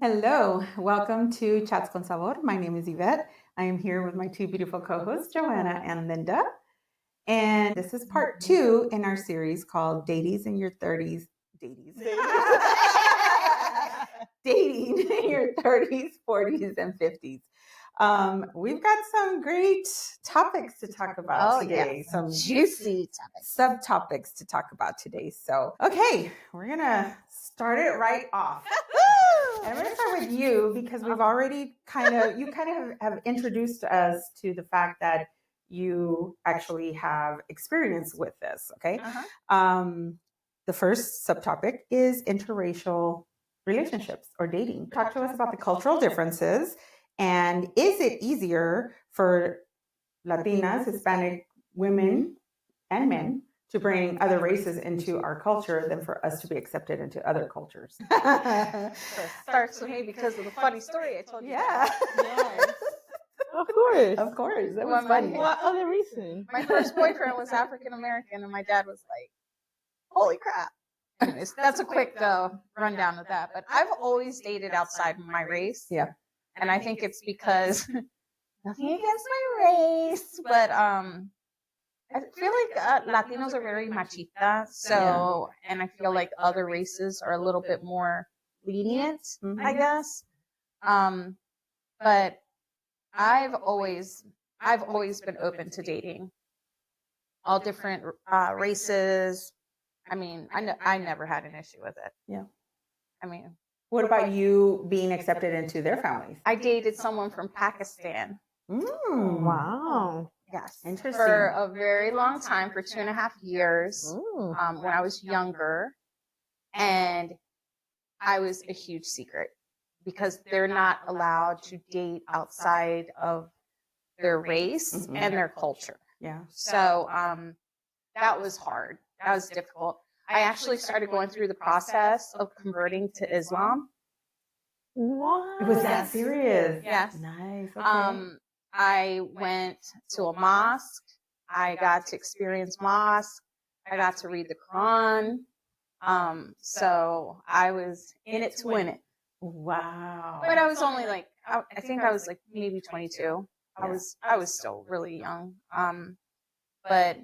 Hello, welcome to Chats con Sabor. My name is Yvette. I am here with my two beautiful co hosts, Joanna and Linda. And this is part two in our series called 30's in Your 30's. Dating. Dating in your 30's, 40's, and 50's. We've got some great topics to talk about today. Yeah. Some Juicy topics. subtopics to talk about today. So, okay, we're going to start it right off. And I'm going to start with you because we've already you have introduced us to the fact that you actually have experience with this. Okay. The first subtopic is interracial relationships or dating. Talk to us about the cultural differences and is it easier for Latinas, Hispanic women and men to bring other races into our culture than for us to be accepted into other cultures? So it starts with me because of the funny story I told you. Yeah. Yes. Of course. Of course. That Well, was funny. What other reason? My first boyfriend was African American, and my dad was like, "Holy crap!" Anyways, that's a quick rundown of that. But I've always dated outside of my race. Yeah. And I think it's because nothing against my race, but I feel like Latinos are very machista. So, and I feel like other races are a little bit more lenient, I guess. But I've always been open to dating all different races. I mean, I never had an issue with it. Yeah. I mean, What about you being accepted into their families? I dated someone from Pakistan. Wow. Yes. Interesting. For a very long time, for 2.5 years, Ooh. when I was younger. And I was a huge secret because they're not allowed to date outside of their race and their culture. Yeah. So that was hard. That was difficult. I actually started going through the process of converting to Islam. What? Was that serious? Yes. Nice. Okay. I went to a mosque. I got to experience mosque. I got to read the Quran. So I was in it to win it. Wow. But I was only like, I think I was like maybe 22. I was still really young. But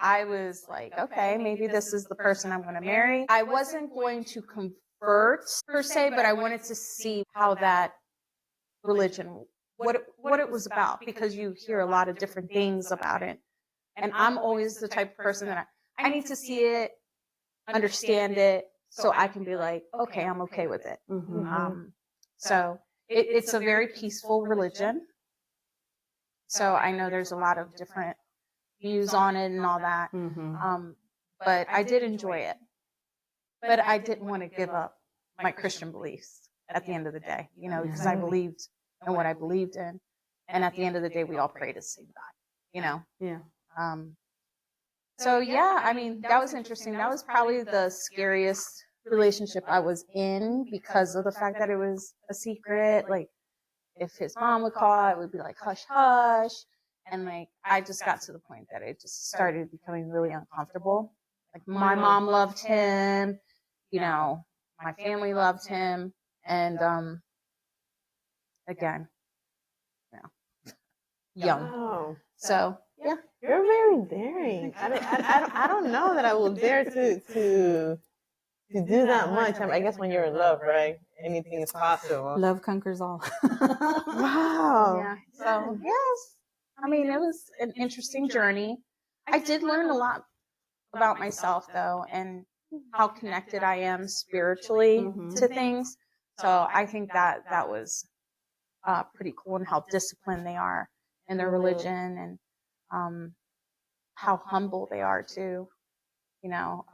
I was like, okay, maybe this is the person I'm going to marry. I wasn't going to convert per se, but I wanted to see how that religion, what it was about, because you hear a lot of different things about it. And I'm always the type of person that I need to see it, understand it, so I can be like, okay, I'm okay with it. So it's a very peaceful religion. So I know there's a lot of different views on it and all that. But I did enjoy it. But I didn't want to give up my Christian beliefs at the end of the day, you know, because I believed in what I believed in. And at the end of the day, we all pray to the same God, you know? Yeah. So yeah, I mean, that was interesting. That was probably the scariest relationship I was in because of the fact that it was a secret. Like, if his mom would call, it would be like, hush, hush. And like, I just got to the point that it just started becoming really uncomfortable. Like, my mom loved him, you know, my family loved him. And, again, you know, young. Wow. So, yeah. You're very daring. I don't know that I will dare to do that much. I guess when you're in love, right? Anything is possible. Love conquers all. Wow. Yeah. So, yes. I mean, it was an interesting journey. I did learn a lot about myself, though, and how connected I am spiritually to things. So I think that was pretty cool, and how disciplined they are in their religion, and how humble they are too. You know,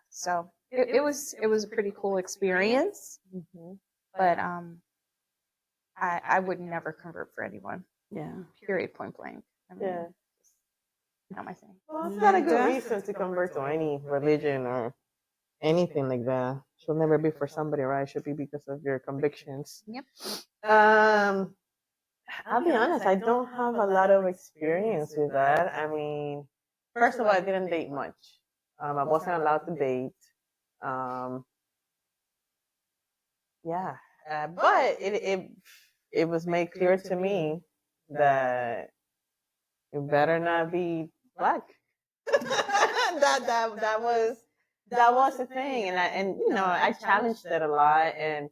so it was a pretty cool experience. But I would never convert for anyone. Yeah. Period. Point blank. I mean, Yeah. not my thing. Well, it's not a good reason to convert to any religion or anything like that. Should never be for somebody, right? It should be because of your convictions. Yep. I'll be honest, I don't have a lot of experience with that. I mean, first of all, I didn't date much. I wasn't allowed to date. Yeah, But it was made clear to me that you better not be black. that was the thing, and I challenged it a lot, and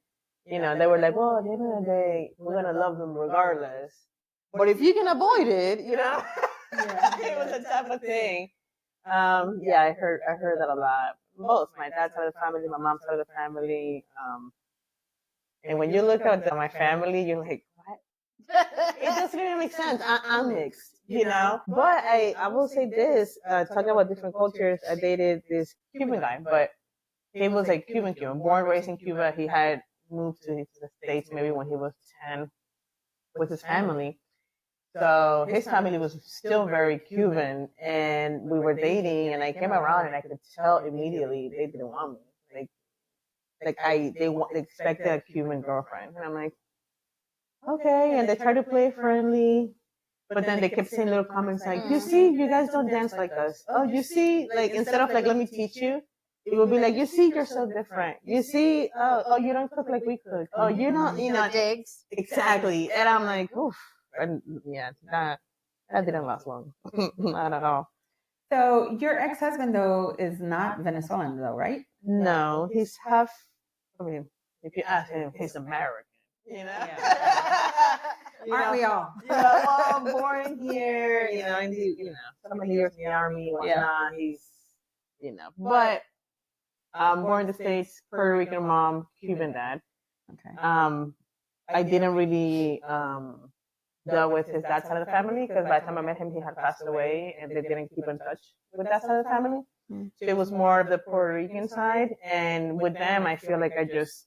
they were like, well, at the end of the day, we're gonna love them regardless. But if you can avoid it, it was a type of thing. Yeah, I heard that a lot. Both my dad's side of the family, my mom's side of the family. And when you look at my family, you're like, what? It doesn't even make sense. I'm mixed, But I will say this, talking about different cultures, I dated this Cuban guy, but he was like Cuban, born, raised in Cuba. He had moved to the States maybe when he was 10 with his family. So his family was still very Cuban, and we were dating, and I came around and I could tell immediately they didn't want me. They expected a Cuban girlfriend, and I'm like, okay. And they tried to play friendly, but then they kept saying little comments like, you see, you guys don't dance like us. Oh, you see, like instead of like, let me teach you, it would be like, you see, you're so different. You see, oh, you don't cook like we cook. Oh, you don't, digs. Exactly. And I'm like, oof. And yeah, that didn't last long. Not at all. So your ex-husband though is not Venezuelan though, right? No, he's half. I mean, if you ask him, he's American. Yeah. Aren't we all? Well, born here, and somebody years in the army, whatnot. He's, but born in the States, Puerto Rican mom, Cuban dad. Okay. I didn't really dealt with his dad's side of the family because by the time I met him, he had passed away, and they didn't keep in touch with that side of the family. So it was more of the Puerto Rican side, and with them, I feel like I just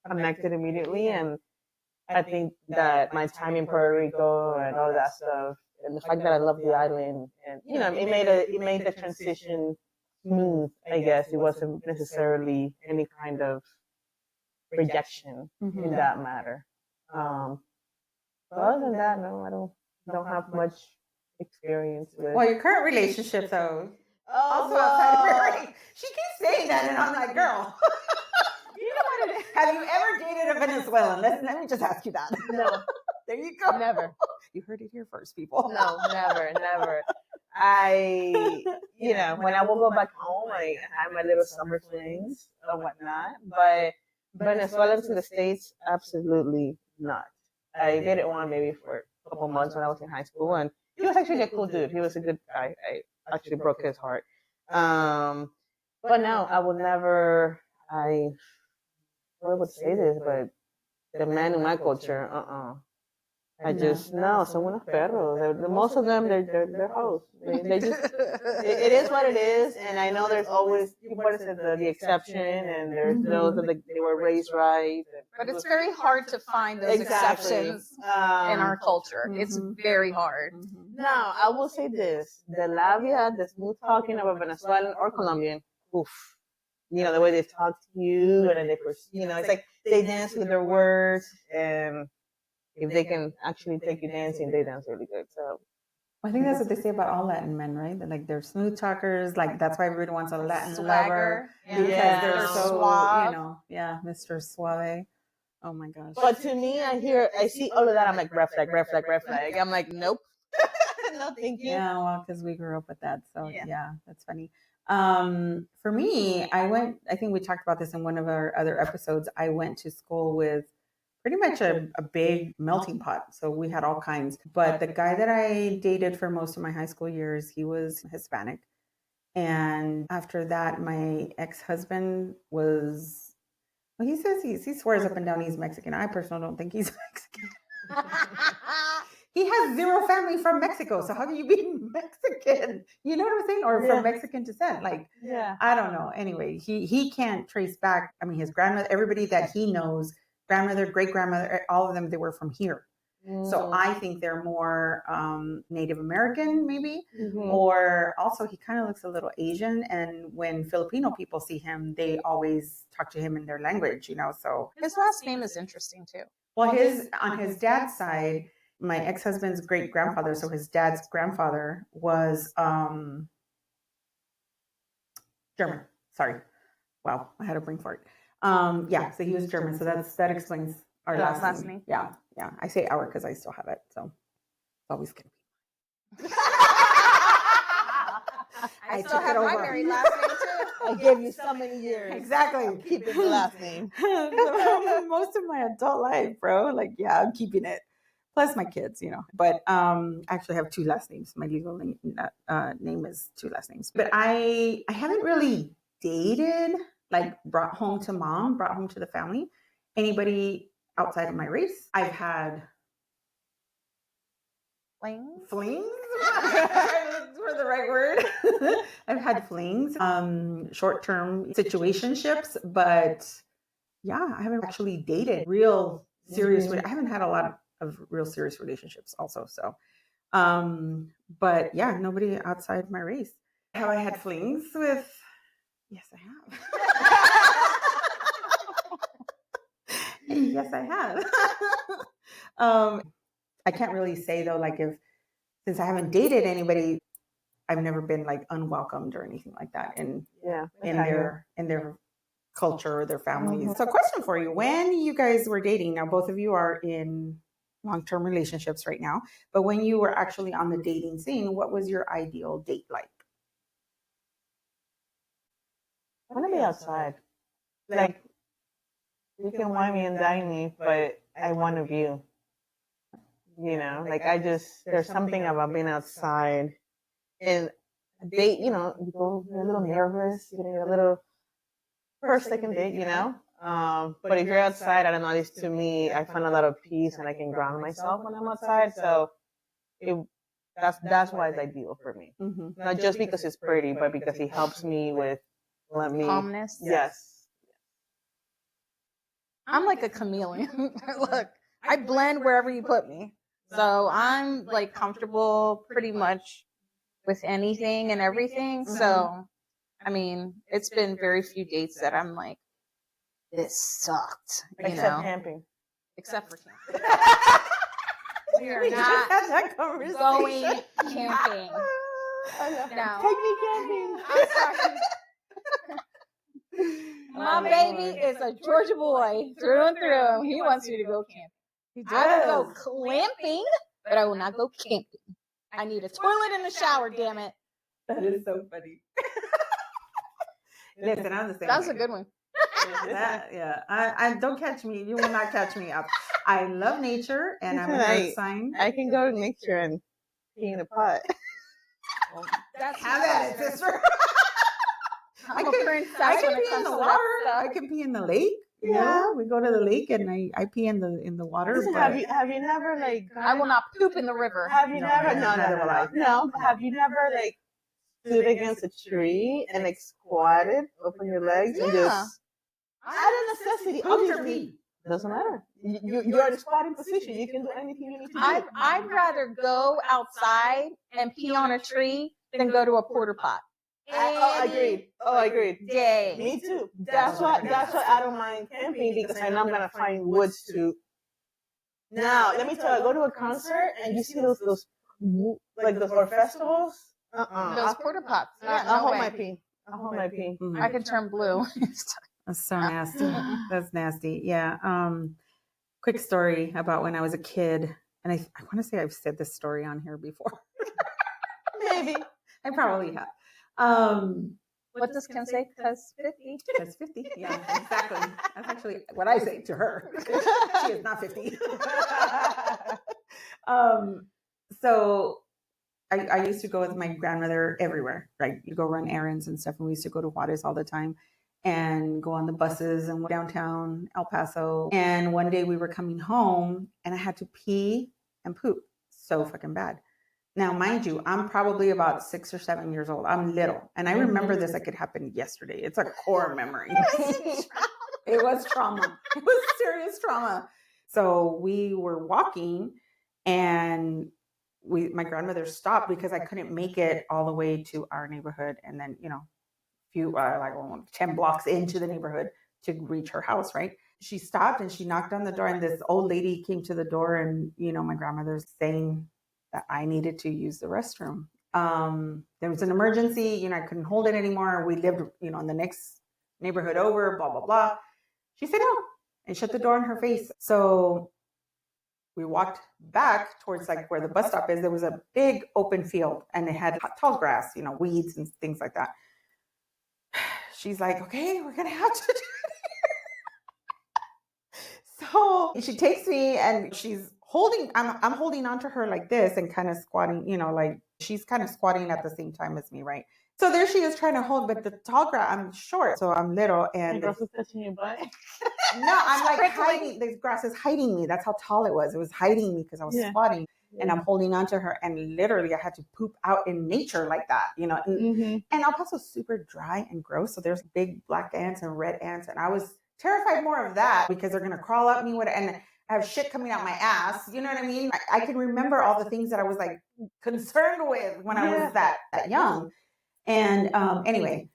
connected immediately, and I think that my time in Puerto Rico and all that stuff, and the fact that I love the island, and it made the transition smooth. I guess it wasn't necessarily any kind of rejection in that matter. But other than that, no, I don't have much experience with. Well, your current relationship, though, also outside of Puerto, she keeps saying that, and I'm like, girl, you know what it is? Have you ever dated a Venezuelan? Let me just ask you that. No. There you go. Never. You heard it here first, people. No, never. When I will go back home, I have my little summer flings or whatnot, but Venezuelans in the States, absolutely not. I dated one maybe for a couple months when I was in high school, and he was actually a cool dude. He was a good guy. I actually broke his heart. But no, I would never. I would say this, but the men in my culture, I just no, son unos perros. Most of them, they're hoes. They just it is what it is, and I know there's always people that say the exception, and there's those that they were raised right. But it's very hard to find those exceptions in our culture. It's very hard. Now, I will say this: the labia, the smooth talking of a Venezuelan or Colombian, oof. The way they talk to you, and then they, it's like they dance with their words, and if they can actually take you dancing, they dance really good. So I think that's what they say about all Latin men, right? That, like, they're smooth talkers. Like, that's why everybody wants a Latin lover because they're so suave. Mr. Suave. Oh my gosh. But to me, I see all of that. I'm like, red flag. I'm like, nope. No, thank you. Yeah, well, because we grew up with that. So yeah, that's funny. For me, I think we talked about this in one of our other episodes. I went to school with pretty much a big melting pot. So we had all kinds. But the guy that I dated for most of my high school years, he was Hispanic. And after that, my ex-husband was, well, he says he swears up and down he's Mexican. I personally don't think he's Mexican. He has zero family from Mexico. So how can you be Mexican? You know what I'm saying? Or from Mexican descent. Like, I don't know. Anyway, he can't trace back. I mean, his grandmother, everybody that he knows, grandmother, great grandmother, all of them, they were from here. So I think they're more Native American, maybe, or also he kind of looks a little Asian. And when Filipino people see him, they always talk to him in their language, So his last name is interesting too. Well, on his dad's side, my ex-husband's great grandfather, so his dad's grandfather was German. Sorry, wow, I had a brain fart. So he was German, so that explains Our Last last name. name. Yeah. Yeah. I say our because I still have it. So it's always going to be. I still took it have my over. married last name too. I gave you so many years. Exactly. Keeping the last name. So, most of my adult life, bro. Like, yeah, I'm keeping it. Plus my kids, But I actually have two last names. My legal name is two last names. But I haven't really dated, like brought home to the family, anybody outside of my race. I've had flings. For the right word. I've had flings, short-term situationships, but yeah, I haven't actually dated real serious. I haven't had a lot of real serious relationships also. So, but yeah, nobody outside my race. Have I had flings with? Yes, I have. Yes, I have. I can't really say though, like since I haven't dated anybody, I've never been like unwelcomed or anything like that in their culture or their families. So, question for you: when you guys were dating, now both of you are in long-term relationships right now, but when you were actually on the dating scene, what was your ideal date like? I want to be outside. Like, you can wine me and dine me, but I want a view. Like there's something about being outside. And date, you go you're a little nervous, you're a little first, second date, But if you're outside, I don't know, at least to me, I find a lot of peace and I can ground myself when I'm outside. So that's why it's ideal for me. Mm-hmm. Not just because it's pretty, but because it helps me with Calmness. Yes. I'm like a chameleon. Look, I blend wherever you put me. So I'm like comfortable pretty much with anything and everything. So, I mean, it's been very few dates that I'm like, this sucked. Except camping. Except for camping. We are We not just had that conversation. going camping. No. Take me camping. I'm sorry. My baby is a Georgia boy through and through. He wants me to go camping. I will go clamping, but I will not go camping. I need a toilet and a shower, damn it. That is so funny. Listen, I'm the same. That was way. a good one. Yeah. I don't catch me. You will not catch me up. I love nature, and I'm an earth sign. I can go to nature and pee in a pot. That's Have at it, sister. I can pee in the water. I can pee in the lake. Yeah, we go to the lake and I pee in the water. Listen, but have you never I will not poop in the river. Have you never? neither will I. No. Have you never stood against a tree and squatted, open your legs, and just out of necessity? Poop or pee? Doesn't matter. You're in a squatting position. You can do anything you need to do. I'd rather go outside and pee on a tree than go to a porta pot. Agreed. Agreed. Day. Me too. That's why I don't mind camping, because I know I'm gonna find woods to. Now, let me tell you, go to a concert and you see those or festivals. Those porta pots. I'll hold my pee. Mm-hmm. I can turn blue. That's so nasty. That's nasty. Yeah. Quick story about when I was a kid, and I want to say I've said this story on here before. Maybe. I probably have. What does Kim say? Because 50. That's 50. Yeah, exactly. That's actually what I say to her. She is not 50. So I used to go with my grandmother everywhere, right? You go run errands and stuff. And we used to go to Juarez all the time and go on the buses and downtown El Paso. And one day we were coming home and I had to pee and poop so fucking bad. Now, mind you, I'm probably about 6 or 7 years old. I'm little. And I remember this like it happened yesterday. It's a core memory. It was trauma. It was serious trauma. So we were walking and my grandmother stopped because I couldn't make it all the way to our neighborhood. And then, few, 10 blocks into the neighborhood to reach her house, right? She stopped and she knocked on the door and this old lady came to the door and, my grandmother's saying that I needed to use the restroom. There was an emergency, I couldn't hold it anymore. We lived, in the next neighborhood over, blah, blah, blah. She said, no. and shut the door in her face. So we walked back towards like where the bus stop is. There was a big open field and it had tall grass, weeds and things like that. She's like, okay, we're going to have to do it. So she takes me and she's I'm holding onto her like this and kind of squatting, like she's kind of squatting at the same time as me, right? So there she is trying to hold, but the tall grass, I'm short, so I'm little, and the grass is touching your butt. No, I'm like hiding. The grass is hiding me. That's how tall it was. It was hiding me because I was squatting, and I'm holding onto her, and literally I had to poop out in nature like that, And El Paso's super dry and gross, so there's big black ants and red ants, and I was terrified more of that because they're gonna crawl up me and I have shit coming out my ass. You know what I mean? I can remember all the things that I was like concerned with when I was that young. And anyway,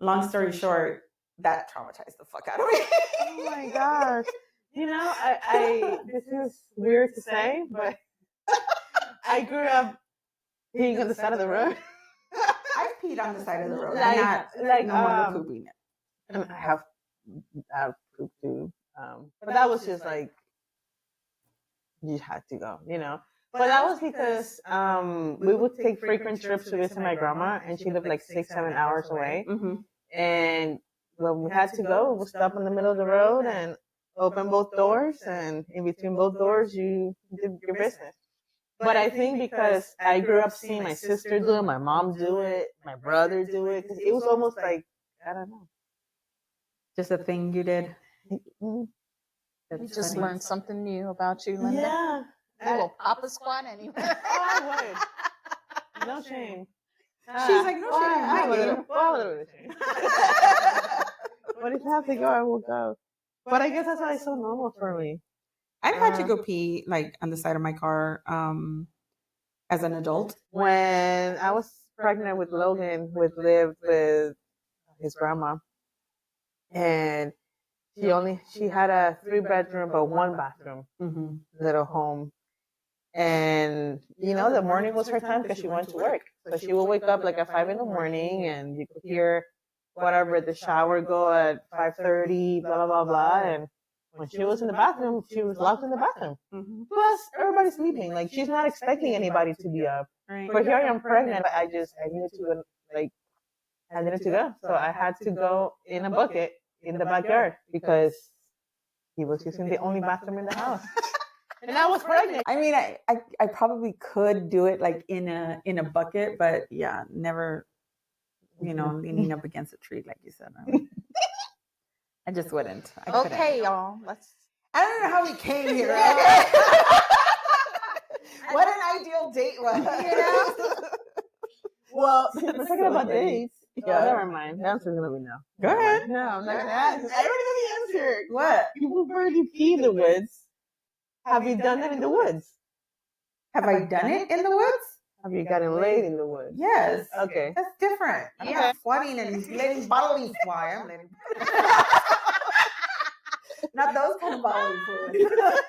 long story short, that traumatized the fuck out of me. Oh my gosh. I this is weird to say, but I grew up peeing on the side of the road. I've peed on the side of the road. Like no one pooping it. And I have poop too. But that was just like you had to go, But that was because we would take frequent trips to visit my grandma, and she lived like 6-7 hours away. Mm-hmm. And when we had to go, we would stop in the middle of the road and open both doors, and in between both doors, you did your business. But I think because I grew up seeing my sister do it, my mom do it, my brother do it, because it was almost like, I don't know. Just a thing you did. You just learned something new about you, Linda. Yeah. You will pop a squat anywhere. Oh, I would. No shame. She's like, no shame. I would. Well, shame. But if I have to go, I will go. But I guess that's why it's so normal for me. I've had to go pee like on the side of my car as an adult. When I was pregnant with Logan, we lived with his grandma, and she had a 3-bedroom but 1 bathroom little home. And the morning was her time because she went to work. So she would wake up like at 5 a.m, and you could hear whatever the shower go at 5:30, blah blah blah blah. And when she was in the bathroom, she was locked in the bathroom. Plus, everybody's sleeping. Like, she's not expecting anybody to be up. Right. But here I am pregnant. But I needed to go. So I had to go in a bucket in the backyard because he was using the only bathroom in the house. And I was pregnant. I mean, I probably could do it like in a bucket, but yeah, never, leaning up against a tree like you said. I just wouldn't. Okay, y'all. I don't know how we came here. What an ideal date was, Well, we're talking about dates. Yeah, never mind. The answer's gonna be no. Go ahead. No, I'm not gonna ask. I already know the answer. What? People barely pee in the woods. Have you done that in the woods? Have I done it in the woods? Have you gotten laid in the woods? Yes. Okay. That's different. I'm not squatting and letting bodily fly. I'm letting not those kind of bodily fluids.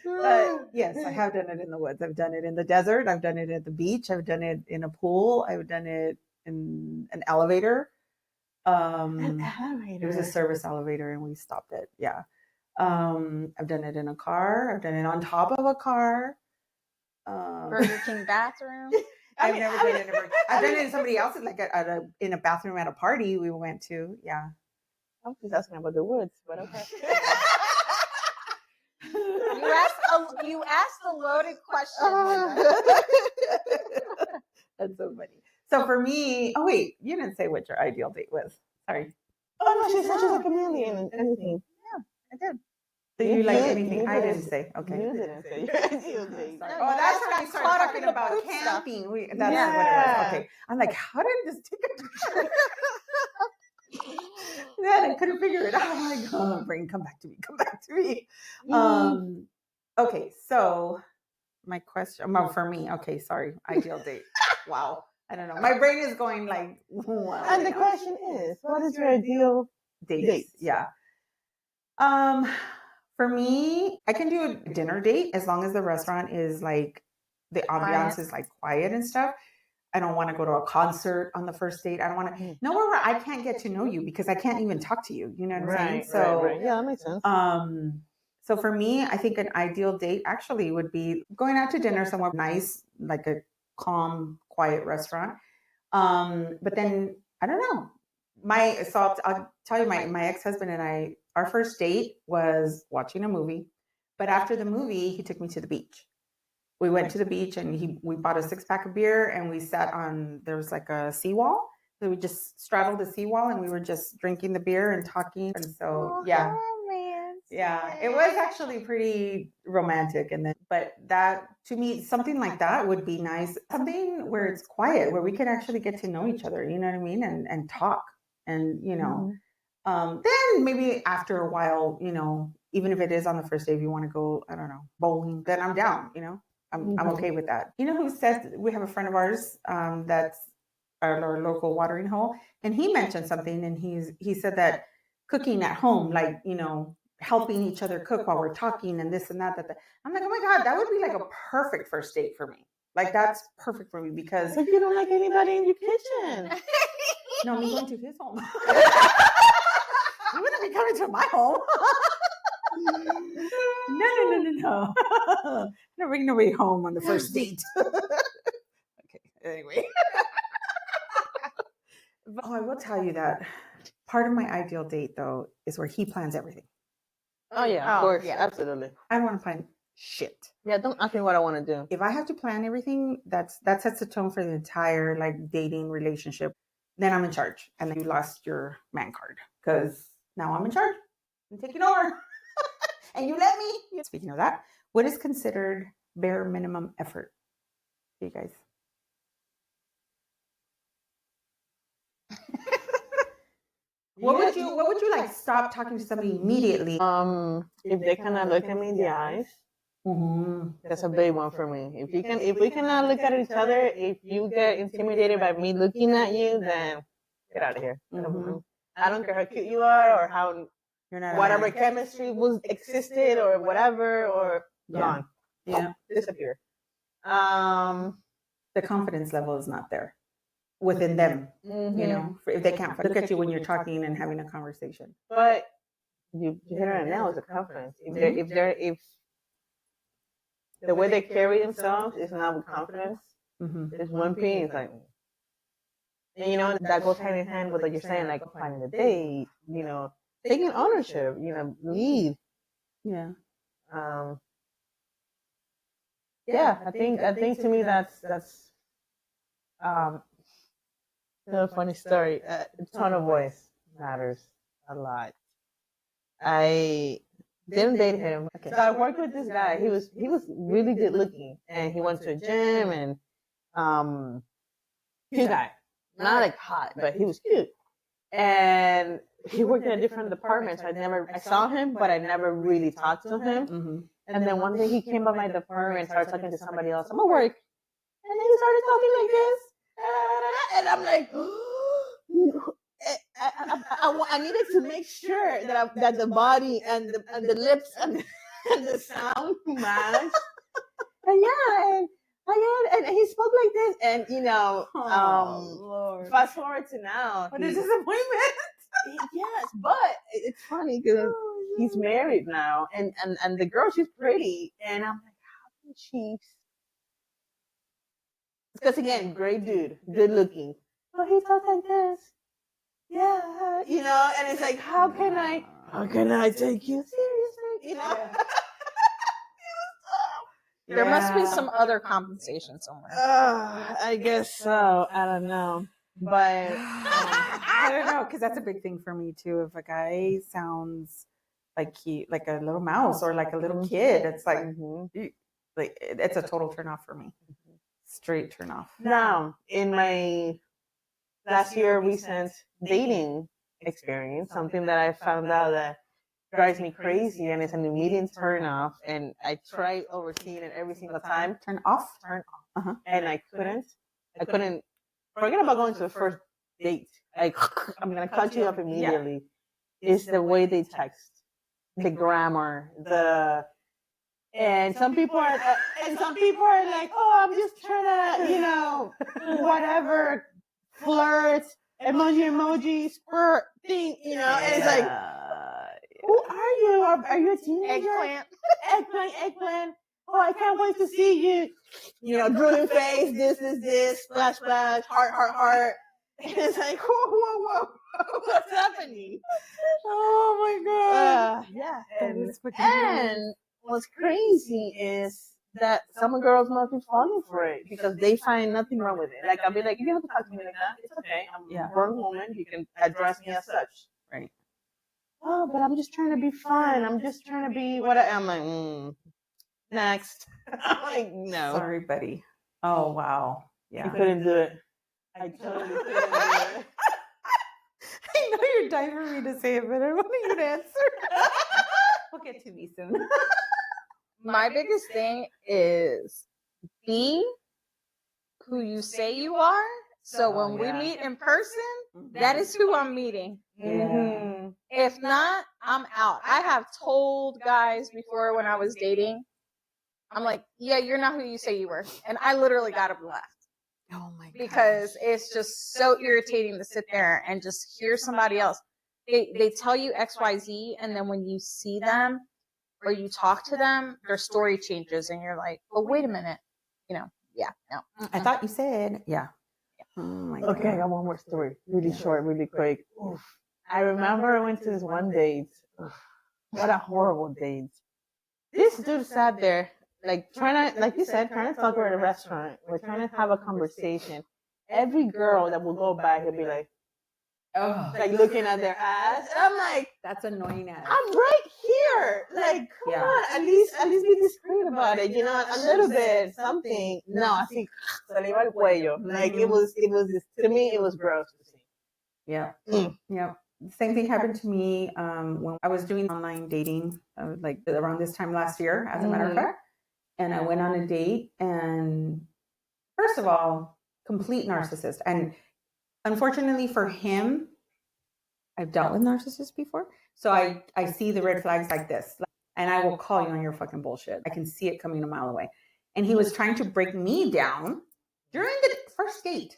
But yes, I have done it in the woods. I've done it in the desert. I've done it at the beach. I've done it in a pool. I've done it in an elevator. An elevator. It was a service elevator, and we stopped it. Yeah. I've done it in a car. I've done it on top of a car. Burger King bathroom. I've never done it in a Burger. I've done it in somebody else's, like in a bathroom at a party we went to. Yeah. I'm just asking about the woods, but okay. You asked a loaded question. That's so funny. So for me, oh wait, you didn't say what your ideal date was. Sorry. Oh no, she said she's a chameleon and anything. Yeah, I did. So you like anything? I didn't say. Okay. You didn't say your ideal date. Oh, that's when we started talking about camping. That's what it was. Okay. I'm like, how did this take a turn? Then I couldn't figure it out. I'm like, oh, brain, come back to me. Okay, so my question, well, for me, okay, sorry, ideal date. Wow. I don't know. My brain is going like, wow. And the question is, what is your ideal date? Yeah. For me, I can do a dinner date as long as the restaurant is like, the ambiance is like quiet and stuff. I don't want to go to a concert on the first date. I don't want to nowhere where I can't get to know you because I can't even talk to you. You know what I'm saying? So right. Yeah, that makes sense. So for me, I think an ideal date actually would be going out to dinner somewhere nice, like a calm, quiet restaurant. But then I don't know. I'll tell you, my ex husband and I, our first date was watching a movie, but after the movie, he took me to the beach. We went to the beach and we bought a 6-pack of beer and we sat on, there was like a seawall. So we just straddled the seawall and we were just drinking the beer and talking. And so, yeah. Yeah, it was actually pretty romantic. And then, but that to me, something like that would be nice. Something where it's quiet, where we could actually get to know each other, you know what I mean? And talk. And, you know, then maybe after a while, you know, even if it is on the first day, if you want to go, I don't know, bowling, then I'm down, you know, I'm okay with that. You know who said, we have a friend of ours that's our local watering hole, and he mentioned something, and he said that cooking at home, like, you know, helping each other cook while we're talking and this and that. I'm like, oh my God, that would be like a perfect first date for me. Like, that's perfect for me because. But you don't like anybody in your kitchen. No, me going to his home. You wouldn't be coming to my home. No. I'm not bringing nobody home on the first date. Okay, anyway. Oh, I will tell you that part of my ideal date, though, is where he plans everything. Oh, yeah, of course. Yeah. Absolutely. I don't want to plan shit. Yeah, don't ask me what I want to do. If I have to plan everything, that sets the tone for the entire like dating relationship. Then I'm in charge, and then you lost your man card because now I'm in charge. I'm taking over, and you let me. Speaking of that, what is considered bare minimum effort for you guys? What would you like? Stop talking to somebody immediately. If they cannot look at me in the eyes, that's a big one for me. If we cannot look at each other, if you get intimidated by me looking at you, then get out of here. I don't care how cute you are or how whatever chemistry was existed or whatever or gone. Yeah, disappear. The confidence level is not there within them, you know, if they can't look at you when you're talking and having a conversation. But you hit it on now is the confidence. If the way they carry themselves is not with confidence, it's one thing. It's like, and you know, that goes hand in hand with what you're saying, like finding a date, you know, taking ownership, you know, lead. Yeah. Yeah, I think to me that's a funny story. Tone of voice matters a lot. I didn't date him. Okay. So I worked with this guy. He was really good looking, and he went to a gym and cute guy, not like hot, but he was cute. And he worked in a different department, so I saw him, but I never really talked to him. And then one day he came by my department and started talking to somebody else. I'm at work, and then he started talking like this. And I'm like, I needed to make sure that the body and the lips and the sound matched. And and he spoke like this. And you know, fast forward to now. What is disappointment? Yes, but it's funny because he's married now, and the girl, she's pretty, and I'm like, how can she? Because again, great dude, good looking. But he talks like this. Yeah, you know, and it's like, how can I take you seriously? You know? Yeah. There must be some other compensation somewhere. I guess so. I don't know. But I don't know, because that's a big thing for me too. If a guy sounds like like a little mouse or like a little kid, it's like it's a total turn off for me. Straight turn off. Now, in my last year recent dating experience, something that I found out that drives me crazy and it's an immediate turn off, and I try overseeing it every single time. Turn off. And I couldn't. Forget about going to the first date. Like, I'm gonna cut you up immediately. Is the way they text, the grammar, And some people are like, oh, I'm just trying to, whatever, flirt, emoji, squirt thing, and it's like, who are you? Are you a teenager? Eggplant. Oh, I can't wait to see you. Drooling face, this, splash, heart. And it's like, whoa, what's happening? Oh my god. Yeah. That is fucking And what's crazy is that some girls must be falling for it because they find nothing wrong with it. Like, I'll be like, you don't have to talk to me like that. It's okay. I'm a grown woman. You can address me as such. Right. Oh, but I'm just trying to be fun. I'm just trying to be what I am. Like, next. I'm like, no. Sorry, buddy. Oh wow. Yeah. I couldn't do it. I totally couldn't do it. I know you're dying for me to say it, but I want you to answer. We'll get to me soon. My biggest thing is be who you say you are. So when we meet in person, that is who I'm meeting. Mm-hmm. If not, I'm out. I have told guys before when I was dating, I'm like, yeah, you're not who you say you were. And I literally got up and left. Oh my god. Because it's just so irritating to sit there and just hear somebody else. They tell you XYZ, and then when you see them or you talk to them, their story changes, and you're like, oh, wait a minute. No. I thought you said, yeah. Oh my Okay, I god. got one more story. Really short, really quick. Oof. I remember I went to this one date. Oof. What a horrible date. This dude sat there, like trying to, like you said, trying to talk to her at a restaurant. We're trying to have a conversation. Every girl that will go by, he'll be like Oh, looking at their ass. And I'm like, that's annoying as. I'm right here. Like, come on, at least be discreet about it. A little bit, something. No, I think se le iba el cuello. Like it was to me, it was gross to see. Yeah. Yeah. Same thing happened to me when I was doing online dating, like around this time last year, as a matter of fact. And I went on a date, and first of all, complete narcissist. And unfortunately for him, I've dealt with narcissists before. So I see the red flags like this. And I will call you on your fucking bullshit. I can see it coming a mile away. And he was trying to break me down during the first date,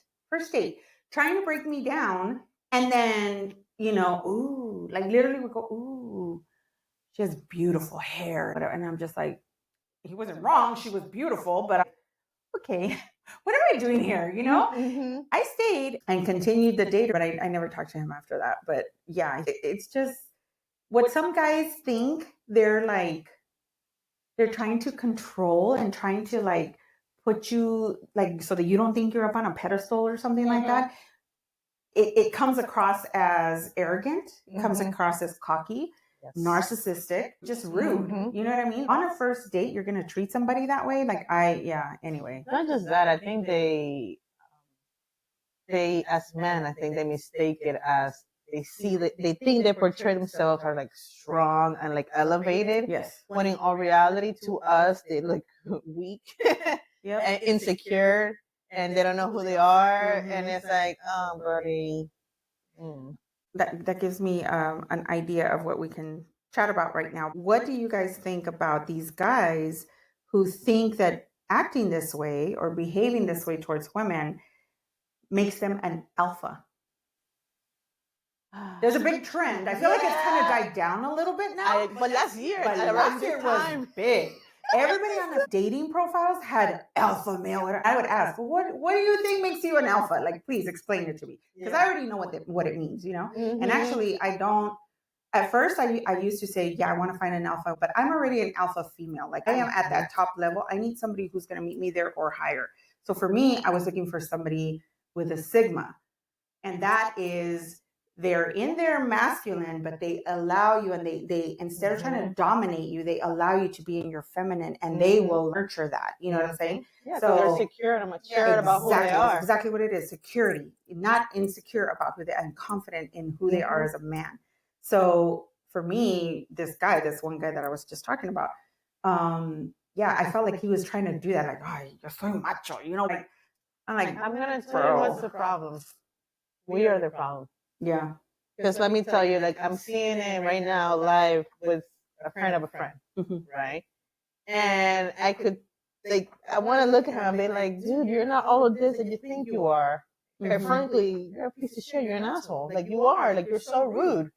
trying to break me down. And then, ooh, like literally would go, ooh, she has beautiful hair. And I'm just like, he wasn't wrong. She was beautiful, but okay, what am I doing here? Mm-hmm. I stayed and continued the date, but I never talked to him after that. But yeah, it's just what some guys think they're trying to control and trying to like put you like so that you don't think you're up on a pedestal or something like that. It comes across as arrogant, it comes across as cocky, narcissistic, just rude. You know what I mean? On a first date, you're gonna treat somebody that way. Like anyway. Not just that, I think they as men, I think they mistake it as they see that they think they portray themselves are like strong and like elevated. Yes. When in all reality, to us, they look weak and insecure, and they don't know who they are, and it's like, oh, buddy. That gives me an idea of what we can chat about right now. What do you guys think about these guys who think that acting this way or behaving this way towards women makes them an alpha? There's a big trend. I feel like it's kind of died down a little bit now. But last year was big. Everybody on the dating profiles had alpha male. And I would ask, what do you think makes you an alpha? Like, please explain it to me. Because I already know what it means, And actually, I don't. At first, I used to say, yeah, I want to find an alpha, but I'm already an alpha female. Like, I am at that top level. I need somebody who's going to meet me there or higher. So for me, I was looking for somebody with a sigma. And that is, they're in their masculine, but they allow you, and they instead of trying to dominate you, they allow you to be in your feminine, and they will nurture that. You know what I'm saying? Yeah, so they're secure and mature about who they are. That's exactly what it is. Security, not insecure about who they are, and confident in who they are as a man. So for me, this one guy that I was just talking about, I felt like he was trying to do that. Like, oh, you're so macho, like, I'm going to tell you what's the problem. We are the problem. Yeah. Because let me tell you, like, I'm seeing it right now live with a friend of a friend, right? And I could, like, I want to look at her and be like, dude, you're not all of this that you think you are. And frankly, you're a piece of shit. You're an asshole. Like, you are. Like, you're so rude.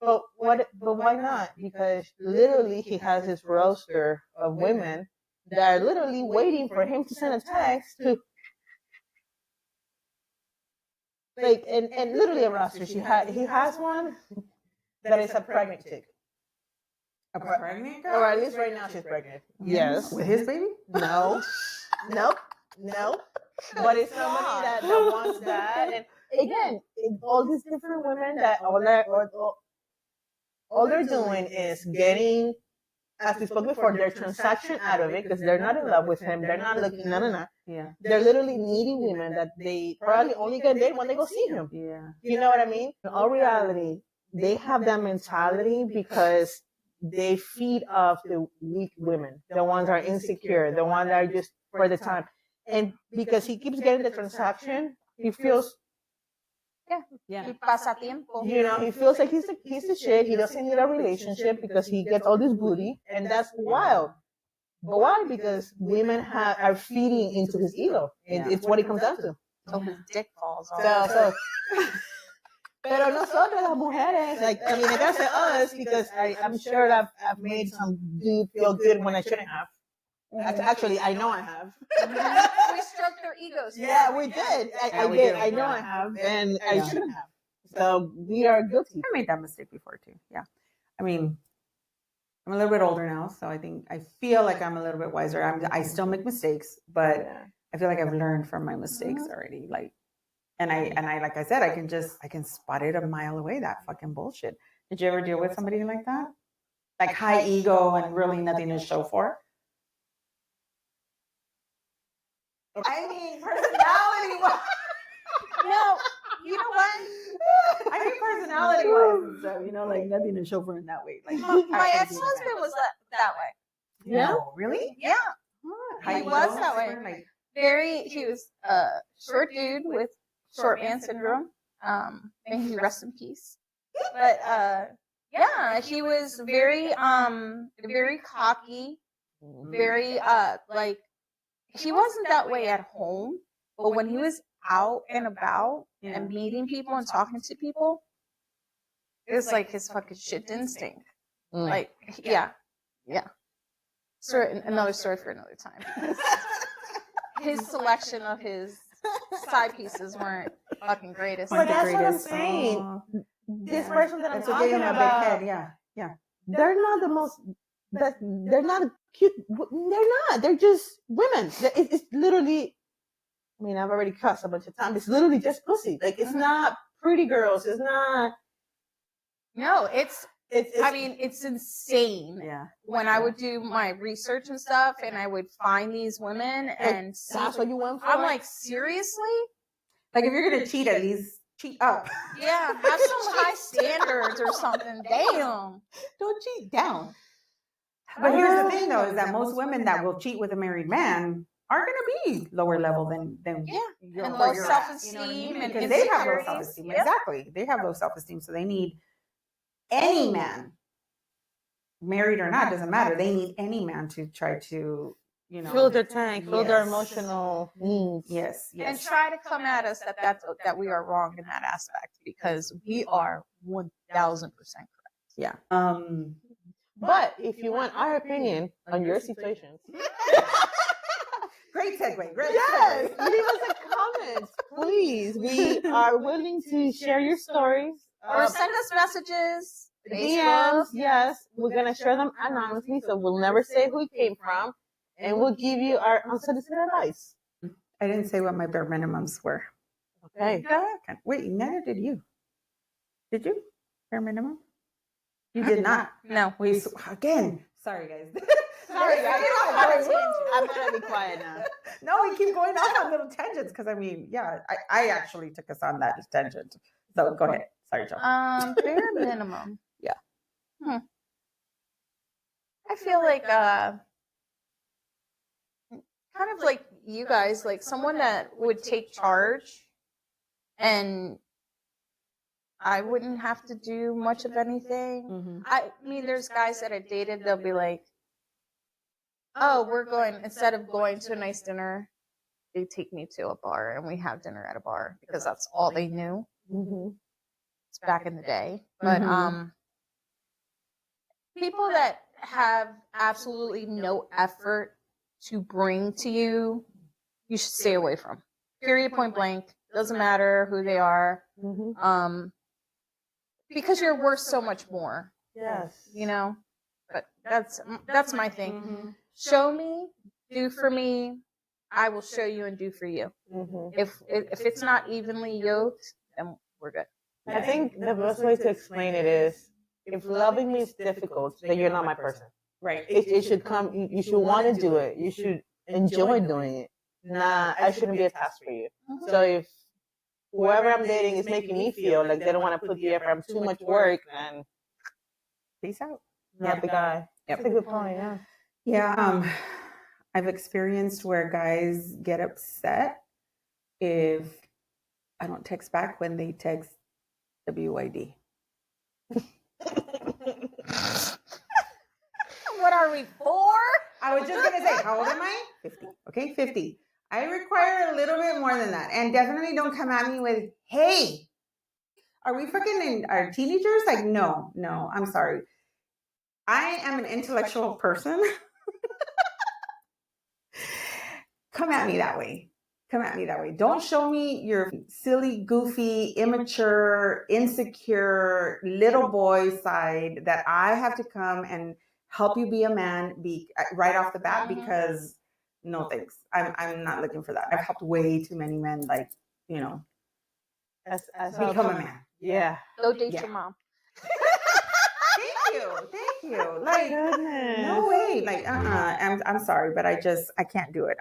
But why not? Because literally he has his roster of women that are literally waiting for him to send a text to, like, and literally a roster. He has one that is a pregnant chick. A pregnant girl? Or at least right now she's pregnant. Yes. With his baby? No. Nope. No. But it's somebody that wants that. And again, all these different women that all they're doing is getting, as we spoke before, their transaction out of it because they're not in love with him. They're not looking, no. Yeah. They're literally needy women that they probably only get dated when they go see him. Yeah. You know what I mean? In all reality, they have that mentality because they feed off the weak women, the ones that are insecure, the ones that are just for the time. And because he keeps getting the transaction, he feels, Yeah. Y pasatiempo. you know, he feels like he's the shit. He doesn't need a relationship because he gets all this booty, and that's wild. But why? Because women are feeding into his ego. It's what it comes down to. So his dick falls off. So pero nosotros las mujeres, like, I mean, I gotta say us because I'm sure that I've made some dude feel good when I shouldn't have. Actually, I know I have. We stroked their egos. Yeah, we did. I we did. did. I know I have, and I shouldn't have. So we are guilty. I made that mistake before too. Yeah. I mean, I'm a little bit older now, so I feel like I'm a little bit wiser. I still make mistakes, but I feel like I've learned from my mistakes already. Like, and I like I said, I can spot it a mile away, that fucking bullshit. Did you ever deal with somebody like that? Like high ego and really nothing to show for? I mean, personality. No, you know what? I mean, personality wise and stuff, you know, like nothing to show for in that way. Like My ex-husband was that way. Yeah? No, really? Yeah. High was ego? that way. Like, He was a short dude with short man syndrome. May he rest in peace. But yeah, he was very cocky, very like, he wasn't that way at home, but when he was out and about and meeting people and talking to people, it was like his fucking shit didn't stink. Like, yeah. Another story for another time. His selection of his side pieces weren't fucking greatest. But that's what I'm saying. This person that I'm talking a about, big head, yeah. they're not the most. They're not cute. They're not. They're just women. It's literally. I mean, I've already cussed a bunch of times. It's literally just pussy. Like, it's not pretty girls. It's not. No, it's I mean, it's insane. Yeah. When I would do my research and stuff, and I would find these women, and That's what you went for. I'm like, seriously? Like if you're gonna cheat, at least cheat up. Yeah, have some high standards or something. Damn. Don't cheat down. But here's the thing, though, is that most women that will cheat with a married man are going to be lower level than Yeah, and low self-esteem and because they have low insecurities. self-esteem. Yeah. Exactly, they have low self-esteem, so they need any man, married or not, doesn't matter. They need any man to try to, you know, fill their tank, fill their Yes. emotional needs. Yes, And yes. try to come at us that we are wrong in that aspect, because we are 1,000% correct. Yeah. But if you want our opinion on your situation, Great segue. Great yes, segue. leave us a comment, please. We are willing to share your stories. Or send us messages. DMs, yes. We're going to share them anonymously, so we'll never say who it came from. And we'll give you our unsolicited advice. I didn't say what my bare minimums were. Okay. Wait, neither did you. Did you? Bare minimum? You did not. No. Wait, so, again. Sorry, guys. Sorry, guys. Woo! I'm going to be quiet now. No, we keep going off on little tangents because I mean, yeah, I actually took us on that tangent. So go ahead. Sorry, John. Bare minimum. Yeah. I feel like kind of like you guys, like someone that would take charge, and I wouldn't have to do much of anything. Mm-hmm. I mean, there's guys that I dated, they'll be like, oh, we're going, instead of going to a nice dinner, they take me to a bar and we have dinner at a bar because that's all they knew. Mm-hmm. It's back in the day. But people that have absolutely no effort to bring to you, you should stay away from. Period, point blank. Doesn't matter who they are. Mm-hmm. Because you're worth so much more. Yes. You know? But that's my thing. Mm-hmm. Show me, do for me, I will show you and do for you. Mm-hmm. If it's not evenly yoked, then we're good. I think the best way to explain it is, if loving me is difficult, then you're not my person. Right. It should come. You should want to do it. You should enjoy doing it. Nah, I shouldn't be a task for you. So if whoever I'm dating is making me feel like they don't want to put the effort, I'm too much work, then Peace out. not the guy. Yep. That's a good point. Yeah. Yeah. I've experienced where guys get upset if I don't text back when they text WYD. What are we for? I was just going to say, how old am I? 50. Okay, 50. I require a little bit more than that. And definitely don't come at me with, hey, are we freaking our teenagers? Like, no, I'm sorry. I am an intellectual person. Come at me that way. Don't show me your silly, goofy, immature, insecure little boy side that I have to come and help you be a man right off the bat, because no thanks. I'm not looking for that. I've helped way too many men, like, become a man. Yeah. Go date your mom. Thank you. Like, Goodness. no way. Like, I'm sorry, but I can't do it.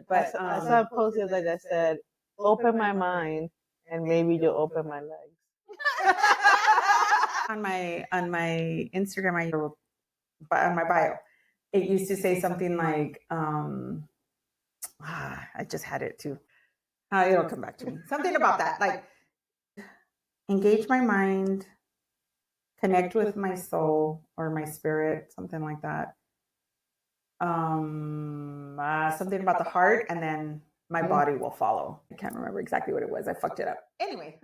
But I saw a post the other day that said, "Open my mind, and maybe you'll open my legs." on my Instagram, on my bio, it used to say something like, I just had it too. It'll come back to me. Something about that, like, engage my mind, connect with my soul or my spirit, something like that. Something about the heart, and then my body will follow. I can't remember exactly what it was. I fucked it up. Anyway.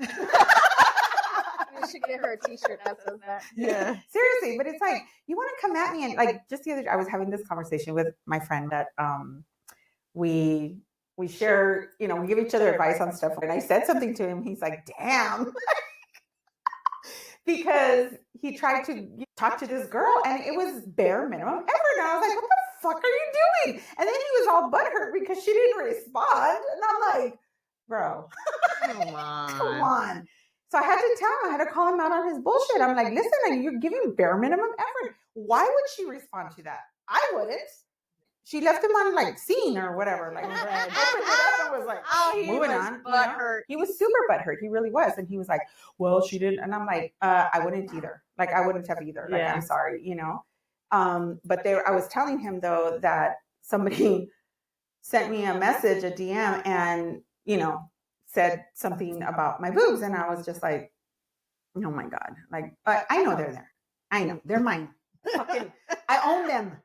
We should get her a t-shirt that says that. Yeah. Seriously, but it's like, you want to come at me, and like, just the other day, I was having this conversation with my friend that we share, we give each other advice on stuff. And I said something to him. He's like, damn. Because he tried to talk to this girl, and it was bare minimum effort. And I was like, what the fuck are you doing? And then he was all butthurt because she didn't respond. And I'm like, bro, come on. So I had to tell him, I had to call him out on his bullshit. I'm like, listen, like, you're giving bare minimum effort. Why would she respond to that? I wouldn't. She left him on like scene or whatever. Like, opened it up and was like, moving on. Butthurt. He was super butthurt. He really was. And he was like, well, she didn't. And I'm like, I wouldn't either. Like, I wouldn't have either. Like, I'm sorry, But I was telling him though that somebody sent me a message, a DM, and, said something about my boobs. And I was just like, oh my God. Like, I know they're there. I know. They're mine. Fucking, I own them,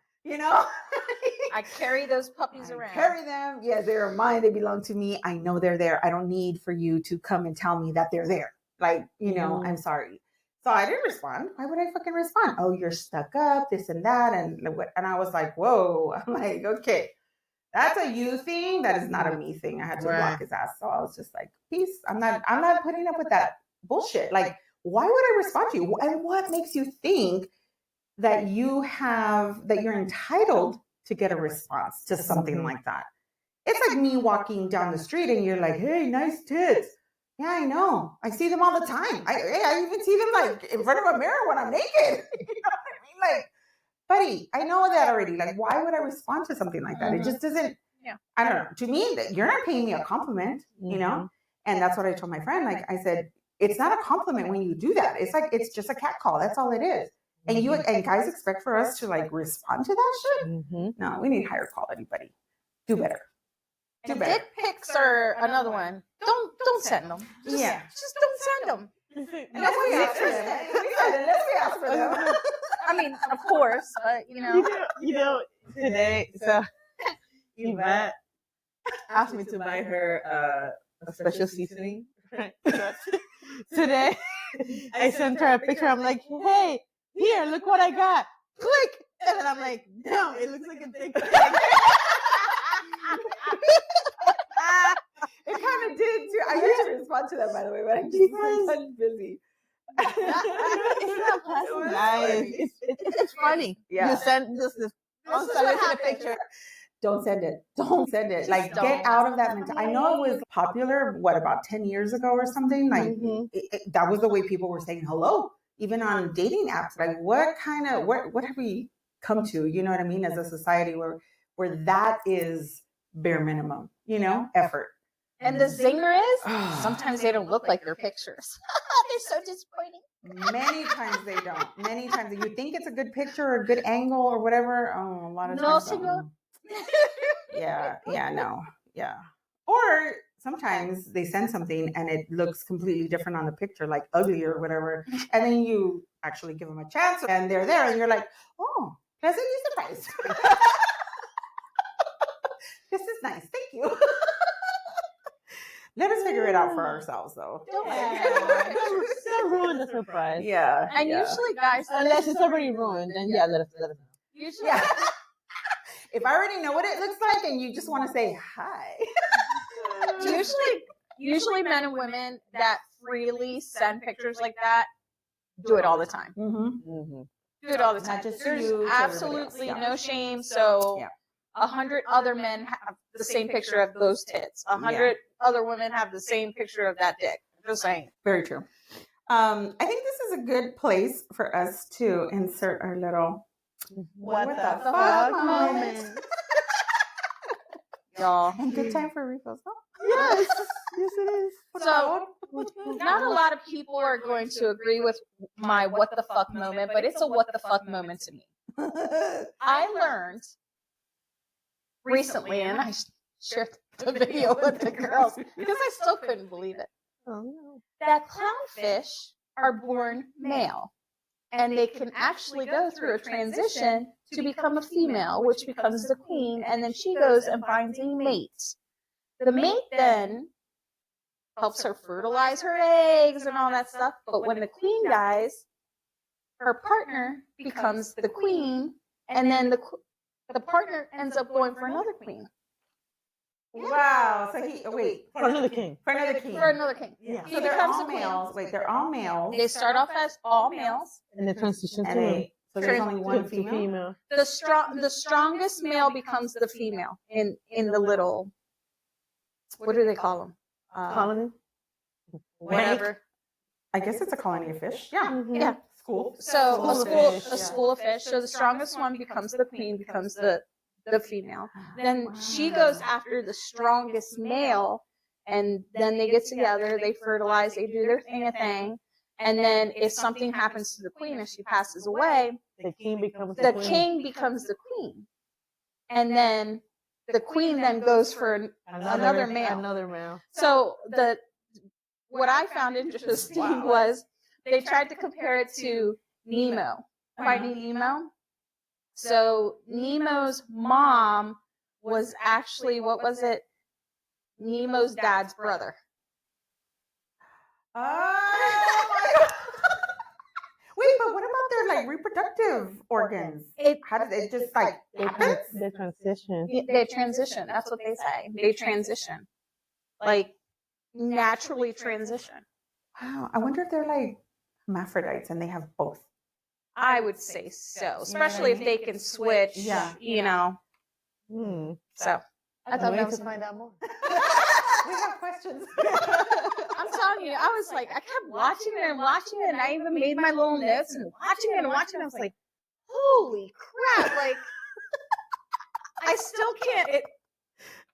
I carry those puppies around. Carry them. Yeah, they're mine. They belong to me. I know they're there. I don't need for you to come and tell me that they're there. Like, I'm sorry. So I didn't respond. Why would I fucking respond? Oh, you're stuck up, this and that. And I was like, whoa. I'm like, okay, that's a you thing. That is not a me thing. I had to block his ass. So I was just like, peace. I'm not putting up with that bullshit. Like, why would I respond to you? And what makes you think that you're entitled to get a response to something like that? It's like me walking down the street and you're like, hey, nice tits. Yeah, I know. I see them all the time. I even see them like in front of a mirror when I'm naked. You know what I mean? Like, buddy, I know that already. Like, why would I respond to something like that? It just doesn't, I don't know. To me, you're not paying me a compliment, And that's what I told my friend. Like, I said, it's not a compliment when you do that. It's like, it's just a cat call. That's all it is. And guys expect for us to like respond to that shit? Mm-hmm. No, we need higher quality, buddy. Do better. And dick pics are another one. Don't send them. Just don't send them. Unless we ask for them. Unless we ask for them. I mean, of course, but today, so Yvette asked me to buy her a special seasoning. Today, I sent her a picture. I'm like, hey, here, look what I got. Click. And then I'm like, damn, it looks like a thick. It kind of did too. I usually respond to that, by the way, but I'm just like busy. It's nice. It's funny. Yeah. You send this unsolicited picture. Don't send it. Don't send it. Like, get out of that mentality. I know it was popular, what, about 10 years ago or something? Like, that was the way people were saying hello, even on dating apps. Like, what have we come to, you know what I mean, as a society where that is bare minimum, effort. And the zinger is, sometimes they don't look like their pictures. They're so disappointing. Many times they don't. Many times. You think it's a good picture or a good angle or whatever. Oh, a lot of times. No, yeah, no. Yeah. Or sometimes they send something and it looks completely different on the picture, like ugly or whatever. And then you actually give them a chance and they're there and you're like, oh, pleasantly surprised. This is nice. Thank you. Let us figure it out for ourselves, though. Don't ruin the surprise. Yeah. And usually, guys, unless it's already ruined, then let us know. Usually, if I already know what it looks like and you just want to say hi. usually men and women that freely send pictures like that do it all the time. Do it all the time. There's absolutely no shame. So 100 other men have the same picture of those tits. 100 other women have the same picture of that dick. Just saying. Very true. I think this is a good place for us to insert our little what the fuck moment. Y'all. And good time for refills. Yes. Yes, it is. So, not a lot of people are going to agree with my what the fuck moment, but it's a what the fuck moment to me. I learned recently, and I shared the video with the girls because I still couldn't believe it. Oh, no. That clownfish are born male, and they can actually go through a transition to become a female, which becomes the queen, and then she goes and finds a mate. The mate then helps her fertilize her eggs and all that stuff, but when the queen dies, her partner becomes the queen, and then the partner ends up going for another queen. Wow. So for another king. For another king. Yeah. So they're all males. Wait, they're all males. They start off as all males. And they transition And to so there's only one female. The strongest male becomes the female in the little, what do they call them? Colony? Whatever. I guess it's a colony of fish. Yeah. Mm-hmm. Yeah. School. So a fish, school of fish. So the strongest one becomes the queen, becomes the female. Then she goes after the strongest male, and then they get together, they fertilize, they do their thing. And then if something happens to the queen, if she passes away, the king becomes the king becomes the queen. And then the queen then goes for another male. Another male. So what I found interesting was they tried to compare it to Nemo, Finding Nemo. So Nemo's mom was actually, what was it? Nemo's dad's brother. Oh my God. Wait, but what about their reproductive organs? How does it just happens? They transition. They transition. That's what they say. They transition. Naturally transition. Wow. I wonder if they're hermaphrodites and they have both. I would say so, especially if they can switch. Yeah. So I thought that was. To find out more. We have questions. I'm telling you, I was I kept watching it, and I even made my little notes and watching it. I was like, holy crap! I still can't.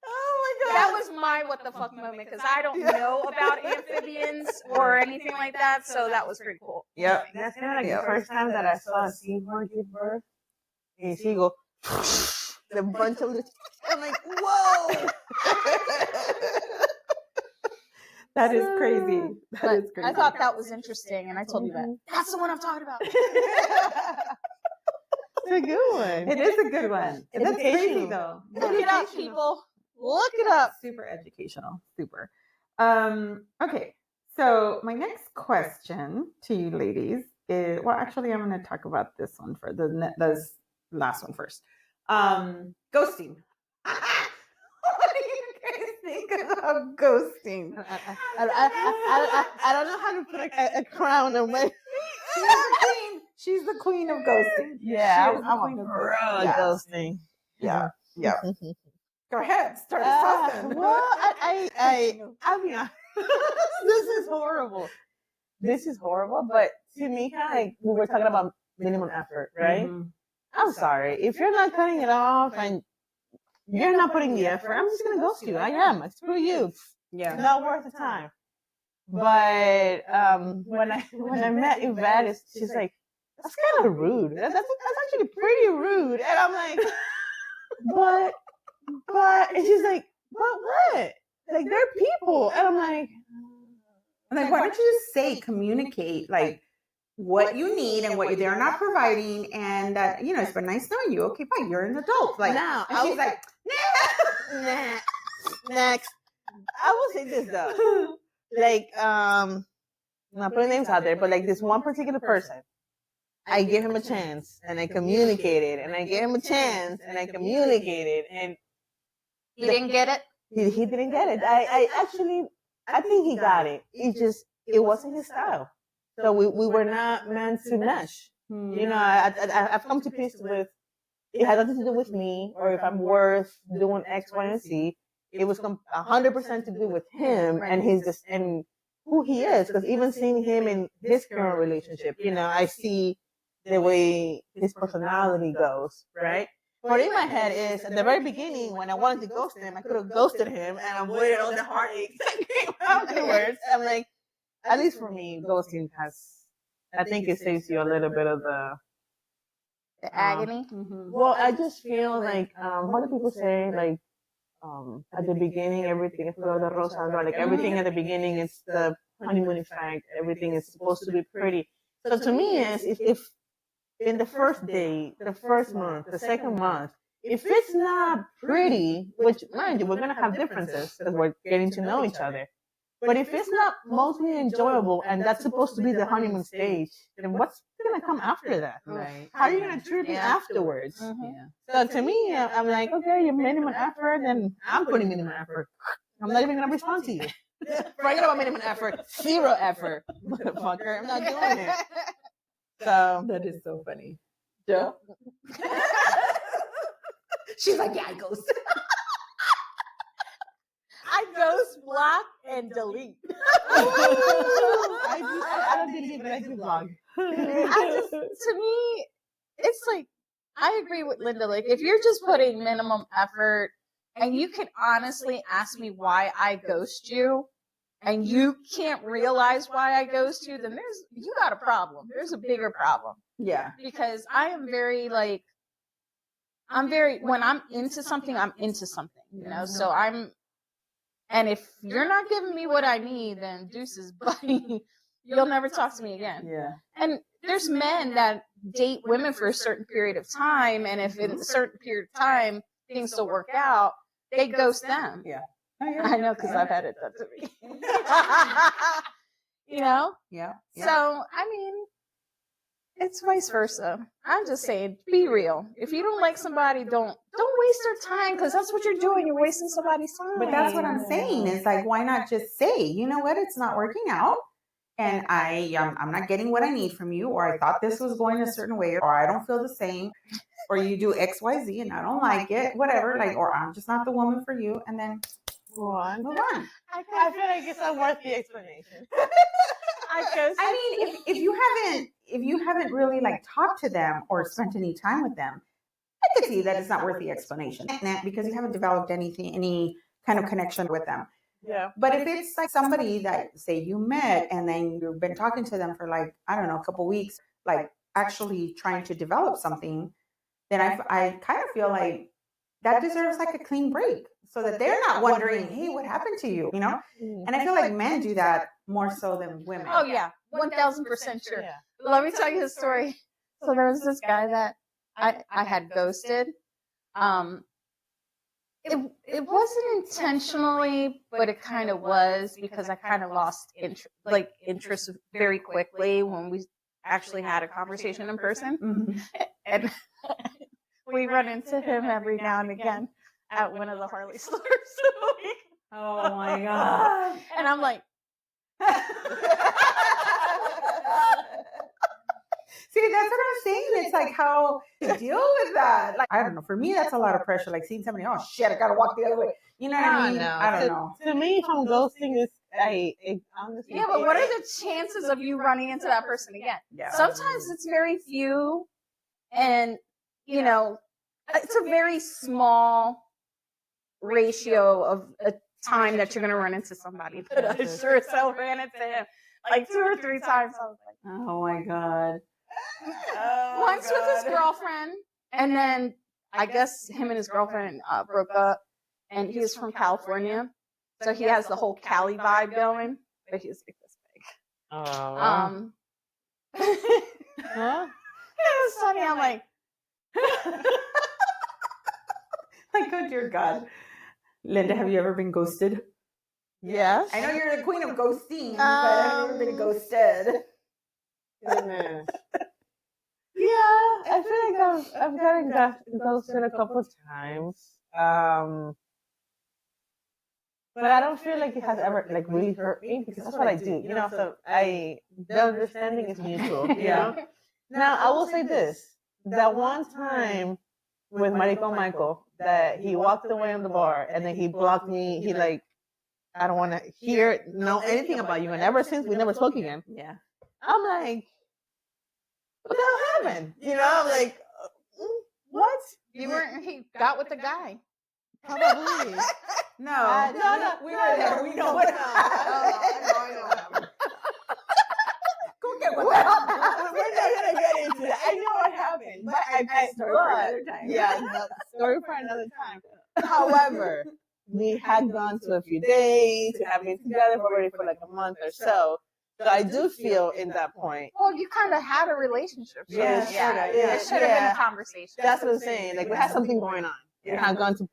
Oh my God. That was my what the fuck moment because I don't know about amphibians or anything like that, so that was pretty cool. Yep. That's kind of the first time that I saw a seahorse give birth. And she go, the bunch of I'm like, whoa. That is crazy. That is crazy. I thought that was interesting, and I told you that. That's the one I'm talking about. a good one. It is a good one. That's crazy Educational. though. Look it up, people. Look it up. Super educational. Super. Okay. So my next question to you ladies is, well, actually, I'm going to talk about this one for the last one first. Ghosting. What do you guys think about ghosting? I don't know how to put a crown on my. She's the queen of ghosting. Yeah, She is the I'm queen a of pro ghosting. at ghosting. Yeah. Yeah. Go ahead. Start us off then. Well, I'll be honest. This is horrible. This is horrible, but to me, kind of like we were talking about minimum effort, right? Mhm. I'm sorry. If you're not cutting it off and you're not putting the effort, I'm just going to ghost you. I am. Screw you. Yeah. Not worth the time. But when I met Yvette, she's like, that's kind of rude. That's actually pretty rude. And I'm like, but, and she's like, but what? Like, they're people. And I'm like, why don't you just say, communicate, like, what you need and what they're not providing, and that, it's been nice knowing you. Okay, fine, you're an adult. Like, now, and she's like, nah, next. I will say this though, like, I'm not putting names out there, but like this one particular person, I gave him a chance and I communicated, and I gave him a chance and I communicated, and You didn't get it? he didn't get it. I think he got it. It wasn't his style. So we were not meant to mesh. I've come to peace with, it had nothing to do with me or if I'm worth doing X, Y, and Z. It was 100% to do with him and and who he is. Because even seeing him in his current relationship, I see the way his personality goes, right? But in my head is, at the very beginning, when I wanted to ghost him, I could have ghosted him and avoided all the heartache that came afterwards. I'm like, at least for me, ghosting I think it saves you a little bit of the agony. Well, I just feel like, what do people say? Like, at the beginning, everything is color de rosa, right? Like everything at the beginning is the honeymoon effect. Everything is supposed to be pretty. So to me, if in the first day, the first month, the second month, if it's not pretty, which mind you, we're gonna have differences because we're getting to know each other. But if it's not mostly enjoyable and that's supposed to be the honeymoon stage, then what's gonna come after that? Right. How are you gonna treat me afterwards? Mm-hmm. So to me, I'm like, okay, you minimum effort, then I'm putting minimum effort. I'm not even gonna respond to you. Forget about minimum effort. 0 effort, motherfucker. I'm not doing it. So That is so funny. Joe. She's like, yeah, I ghost. I ghost, block, and delete. I don't delete, but I do vlog. To me, it's like, I agree with Linda. Like, if you're just putting minimum effort and you can honestly ask me why I ghost you and you can't realize why I ghost you, then you got a problem. There's a bigger problem. Yeah. Because I am very when I'm into something, I'm into something, so and if you're not giving me what I need, then deuces, buddy, you'll never talk to me again. Yeah. And there's men that date women for a certain period of time, and if in a certain period of time things don't work out, they ghost them. Yeah. Oh, yeah. I know, because I've had it done to me. Yeah. So, I mean, it's vice versa. I'm just saying, be real. If you don't like somebody, don't waste their time, because that's what you're doing. You're wasting somebody's time. But that's what I'm saying. Is like, why not just say, you know what, it's not working out, and I'm not getting what I need from you, or I thought this was going a certain way, or I don't feel the same, or you do X, Y, Z, and I don't like it, whatever. Like, or I'm just not the woman for you, and then move on. I feel like it's not worth the explanation. I mean, if you haven't really like talked to them or spent any time with them, I could see that it's not worth the explanation because you haven't developed any kind of connection with them. Yeah. But if it's like somebody that, say, you met and then you've been talking to them for like, I don't know, a couple weeks, like actually trying to develop something, then I kind of feel like that deserves like a clean break, so that they're not wondering, hey, what happened to you? And I feel like men do that more so than women. Oh, yeah. 1,000% sure. Yeah. Let me tell you a story. So there was this guy that I had ghosted. It wasn't intentionally, but it kind of was because I kind of lost interest very quickly when we actually had a conversation in person. Mm-hmm. And we run into him every now and again at one of the Harley stores. Oh my god! And I'm like, see, that's what I'm saying. It's like how to deal with that. Like, I don't know. For me, that's a lot of pressure. Like seeing somebody, oh shit, I gotta walk the other way. You know what I mean? I don't know. To me, if I'm ghosting, I honestly. yeah, but what are the chances of you running into that person again? Yeah. Sometimes it's very few, and you know, it's a very small ratio of a time that you're going to run into somebody. But I sure as hell ran into him like 2 or 3 times. I was like, Oh my god. once with his girlfriend, and then I guess him and his girlfriend broke up, and he was from California, so he has the whole Cali vibe going, but he's like this big. Oh, It was funny. I'm like, Like, oh dear God. Linda, have you ever been ghosted? yes. I know you're the queen of ghosting, but have you ever been ghosted? Goodness. Yeah, I feel like I've gotten ghosted a couple of times. But I don't feel like it has ever like really hurt me because that's what I do. You know, so the understanding is mutual. You know. Now I will say this: that one time with Marico Michael, that he walked away on the bar and then he blocked me. He like, I don't want to know anything about you. And ever since we never spoke again. Yeah. I'm like, what the hell happened? You know, I'm like, what? he got with the guy. Probably. No. No. We were there. We know what happened. I know what happened. Go get what Well, happened. we're not gonna get into that. I know what happened, but Story for another time. Yeah, story for another time. However, we had gone to a few dates. We have been together already for like a month or so. So I do feel in that point. Well, you kind of had a relationship. So Yeah, there yeah, should have been a conversation. That's what I'm saying. Like we had something going on. We had gone to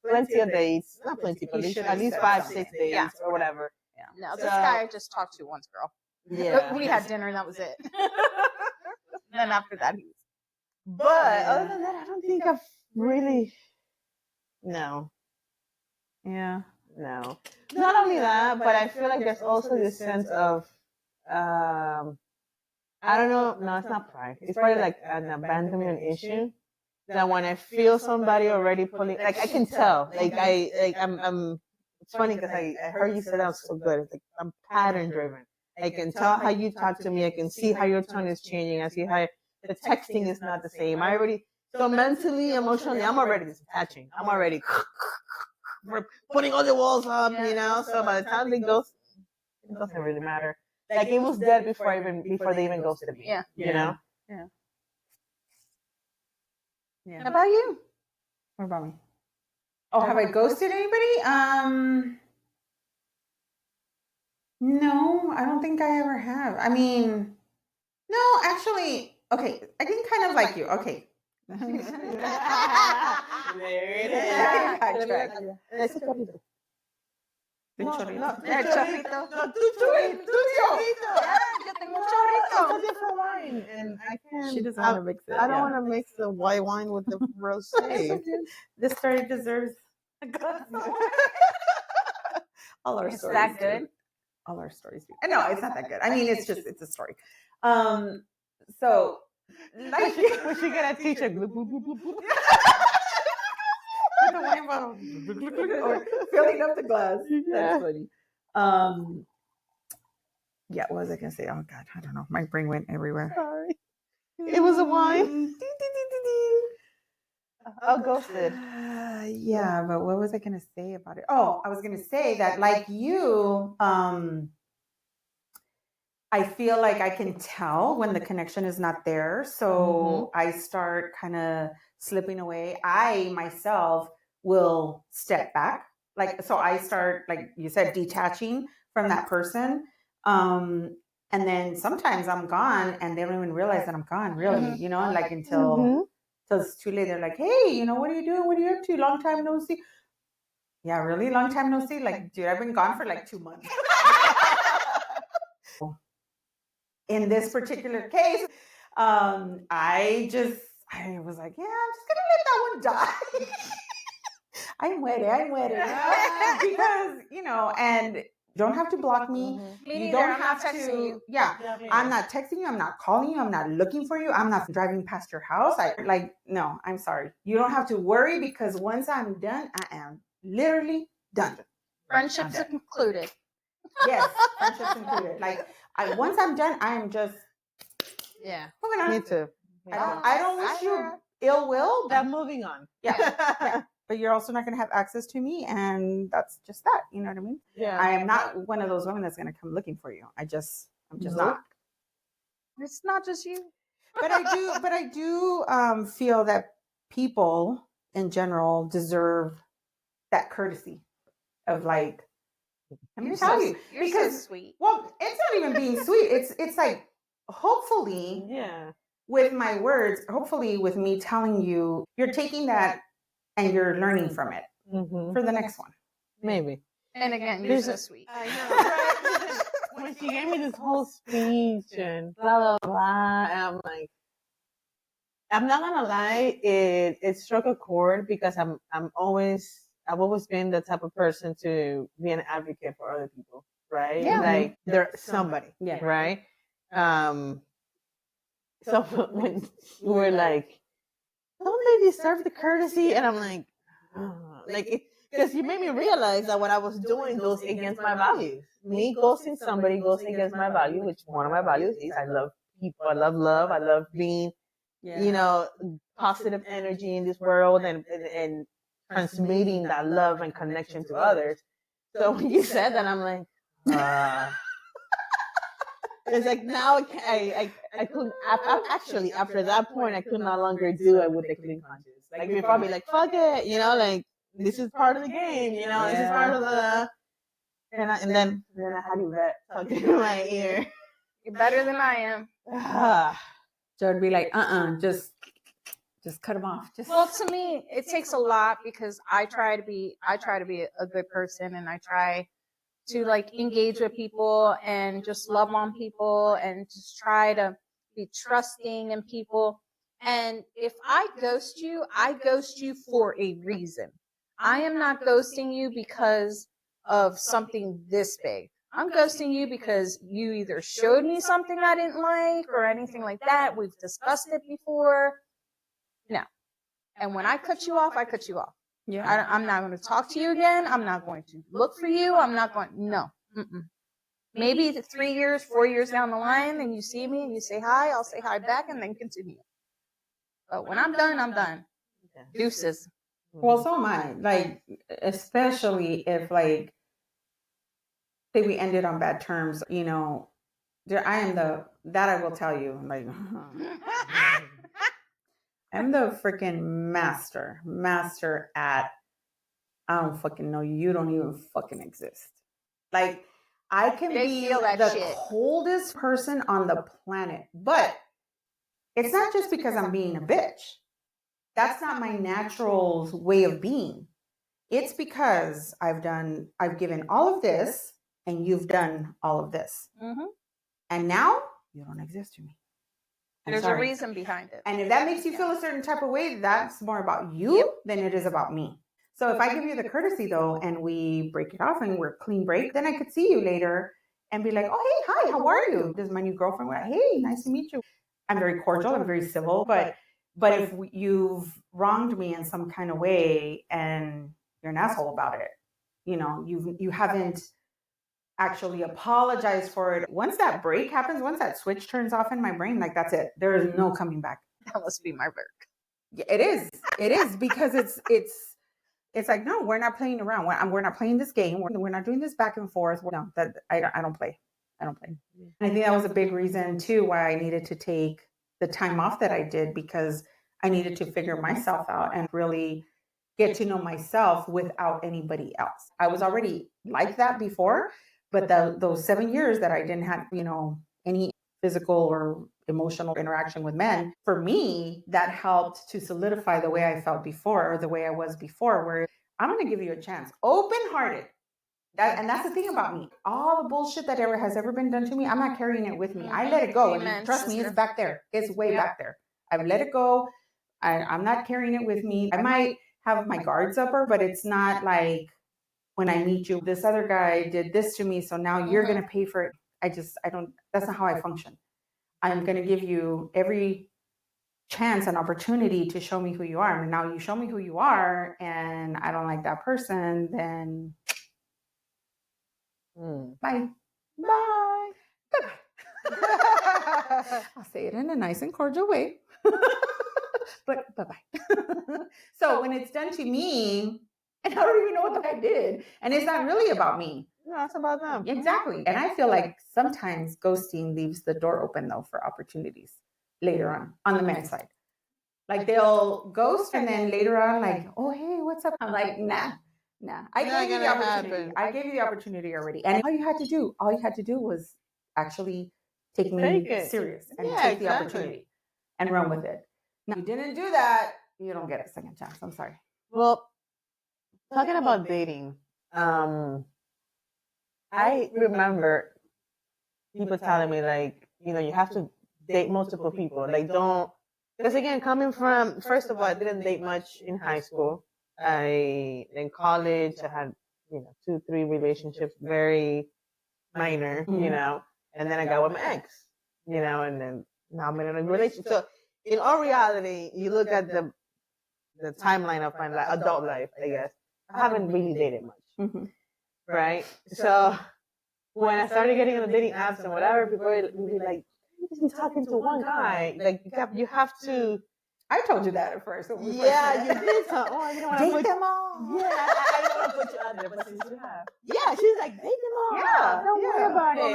plenty of dates, not plenty, but at least 5, 6 dates or whatever. No, this guy I just talked to once, girl. Yeah. We had dinner and that was it. Then after that, he was. But other than that, I don't think I've really. No. Yeah. No. Not only that, but I feel like there's also this sense of, I don't know. No, it's not pride. It's probably like an abandonment issue. That when I feel somebody already pulling, like I can tell, I'm. It's funny because I heard you say that was so good. It's like I'm pattern driven. I can tell how you talk to me. I can see how your tone is changing. I see how the texting is not the same. So mentally, emotionally, I'm already detaching. I'm already putting all the walls up, you know. So by the time they go, it doesn't really matter. Like it was dead before they even ghosted me. Yeah. You know. Yeah. How about you? What about me? Oh, have I ghosted anybody? No, I don't think I ever have. I mean, no, actually, okay, I think kind of like you. Okay. There it is. Ese chorrito. The chorrito. El chorrito. No, tu chorrito. Yo tengo un chorrito. It's a different wine, and I can't. She doesn't want to mix it. I don't want to mix the white wine with the rosé. This story deserves a glass of wine. All our Is stories. that good? All our stories. No, it's not that good. I mean, it's a story. So, like, Was she gonna teach a with the wine bottle or filling up the glass. That's funny. Yeah, what was I gonna say? Oh God, I don't know. My brain went everywhere. Sorry. It was a wine. Oh, ghosted. Yeah, but what was I gonna say about it? Oh, I was gonna say that, like you, I feel like I can tell when the connection is not there. So I start kind of slipping away. I myself will step back. Like, so I start, like you said, detaching from that person. And then sometimes I'm gone and they don't even realize that I'm gone, really, you know, like until till it's too late. They're like, hey, what are you doing? What are you up to? Long time no see. Yeah, really? Long time no see? Like, dude, I've been gone for like 2 months. In this particular case, I was like, yeah, I'm just gonna let that one die. I'm waiting. Because, and you don't have to block me. Me You neither. don't I'm not have texting to, you. yeah. I'm not texting you. I'm not calling you. I'm not looking for you. I'm not driving past your house. No, I'm sorry. You don't have to worry because once I'm done, I am literally done. Friendships included. Yes, friendships included. Like, once I'm done, I am just Yeah. moving on. Me too. I don't wish you ill will. I'm moving on. Yeah. But you're also not going to have access to me, and that's just that. You know what I mean? Yeah. I am not one of those women that's going to come looking for you. I'm just not. It's not just you. But I do feel that people in general deserve that courtesy of like, let me tell you, You're because so sweet. well, it's not even being sweet. It's like hopefully, Yeah. with my words, hopefully with me telling you, you're taking that and you're learning from it for the next one. Maybe. And again, you're so sweet. I know, right? When she gave me this whole speech and blah blah blah, I'm like, I'm not gonna lie, it struck a chord because I've always been the type of person to be an advocate for other people, right? Yeah. Like they're somebody, Yeah. right? So when you were like, don't they deserve the courtesy? And I'm like, oh. Like, because you made me realize that what I was doing goes against my values. Me ghosting somebody goes against my value, which one of my values is I love people, I love love, I love being, positive energy in this world and transmitting that love and connection to others. So when you said that, I'm like, it's like now I couldn't. Actually, after that point, I could no longer do it with the clean conscience. Like before, I'd be like, "Fuck it," like this is part of the game. This is part of the. And then I had Yvette talking in my ear. You're better than I am. So it'd be like, just cut them off. Well, to me, it takes a lot because I try to be a good person, and I try to like engage with people and just love on people and just try to be trusting in people. And if I ghost you for a reason. I am not ghosting you because of something this big. I'm ghosting you because you either showed me something I didn't like or anything like that. We've discussed it before. No. And when I cut you off, I cut you off. Yeah. I'm not going to talk to you again. I'm not going to look for you. I'm not going, no. Maybe 3 years, 4 years down the line, and you see me and you say hi, I'll say hi back and then continue. But when I'm done, I'm done. Deuces. Well, so am I. Like, especially if like, say we ended on bad terms, I am that I will tell you, like, I'm the freaking master at, I don't fucking know you. You don't even fucking exist. Like, I can be the coldest person on the planet, but it's not just because I'm being a bitch. That's not my natural way of being. It's because I've given all of this and you've done all of this. Mm-hmm. And now you don't exist to me. There's a reason behind it. And if that makes you feel a certain type of way, that's more about you than it is about me. So if I give you the courtesy though, and we break it off and we're clean break, then I could see you later and be like, oh, hey, hi, how are you? This is my new girlfriend. We're like, hey, nice to meet you. I'm very cordial. I'm very civil. But if you've wronged me in some kind of way and you're an asshole about it, you haven't actually apologized for it. Once that break happens, once that switch turns off in my brain, like that's it. There is no coming back. That must be my work. Yeah, it is. It is because it's like, no, we're not playing around. We're not playing this game. We're not doing this back and forth. No, that I don't play. I don't play. And I think that was a big reason too why I needed to take the time off that I did, because I needed to figure myself out and really get to know myself without anybody else. I was already like that before, but those 7 years that I didn't have, any physical or emotional interaction with men. For me, that helped to solidify the way I felt before, or the way I was before, where I'm going to give you a chance, open hearted. And that's the thing about me. All the bullshit that has ever been done to me, I'm not carrying it with me. I let it go. And trust me, it's back there. It's way back there. I've let it go. I'm not carrying it with me. I might have my guards up, but it's not like when I meet you, this other guy did this to me, so now you're going to pay for it. I don't, that's not how I function. I'm going to give you every chance and opportunity to show me who you are. And now you show me who you are, and I don't like that person, then bye. Bye. I'll say it in a nice and cordial way. But bye-bye. So when it's done to me, and I don't even know what I did, and it's not really about me. No, it's about them. Exactly. And I feel like sometimes ghosting leaves the door open, though, for opportunities later on the men's side. Like they'll ghost, and then later on, like, oh, hey, what's up? I'm like, nah. I gave you the opportunity. I gave you the opportunity already. And all you had to do was actually take me serious and take the opportunity and run with it. Now, if you didn't do that, you don't get a second chance. I'm sorry. Well, talking about dating, I remember people telling me, like, you have to date multiple people. Like, don't, because again, coming from, first of all, I didn't date much in high school. In college, I had, 2-3 relationships, very minor, and then I got with my ex, and then now I'm in a relationship. So in all reality, you look at the timeline of my adult life, I guess, I haven't really dated much. Right? So when I started getting on the dating apps and whatever, people would be like, you just be talking to one guy. Like, you have to. I told you that at first. Yeah, you did. So, you don't want to date them all. Yeah, I don't want to put you out there, but since you have. Yeah, she's like, date them all. Yeah, don't worry about Well, it.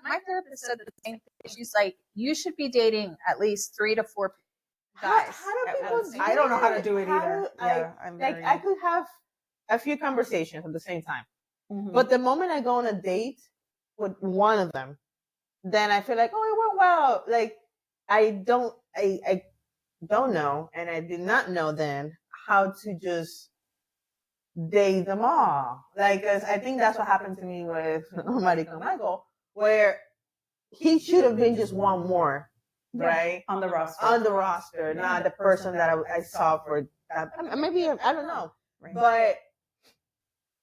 my therapist said the same thing. She's like, you should be dating at least 3 to 4 guys. How do people do I don't know how to do it How either. I could have a few conversations at the same time. But the moment I go on a date with one of them, then I feel like, oh, it went well. Like, I don't know, and I did not know then how to just date them all. Like, 'cause I think that's what happened to me with Marico Michael, where he should have been just one more, right? On the roster. Not the person that I saw for maybe, I don't know. Right. But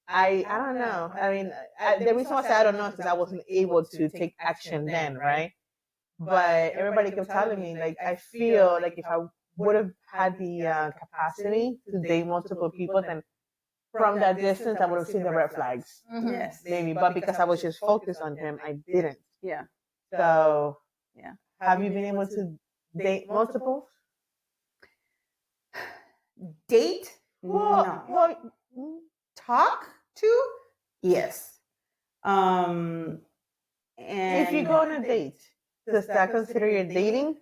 I don't know. I mean, the reason why I say I don't know is because I wasn't able to take action then, right? But everybody kept telling me, like, I feel like if I would have had the capacity to date multiple people, then from that distance, I would have seen the red flags. Yes. Maybe. But because I was just focused on him, I didn't. Yeah. So, yeah. Have you been able to date multiple? Date? No. Talk to? Yes. And if you go on a date, does that consider your dating?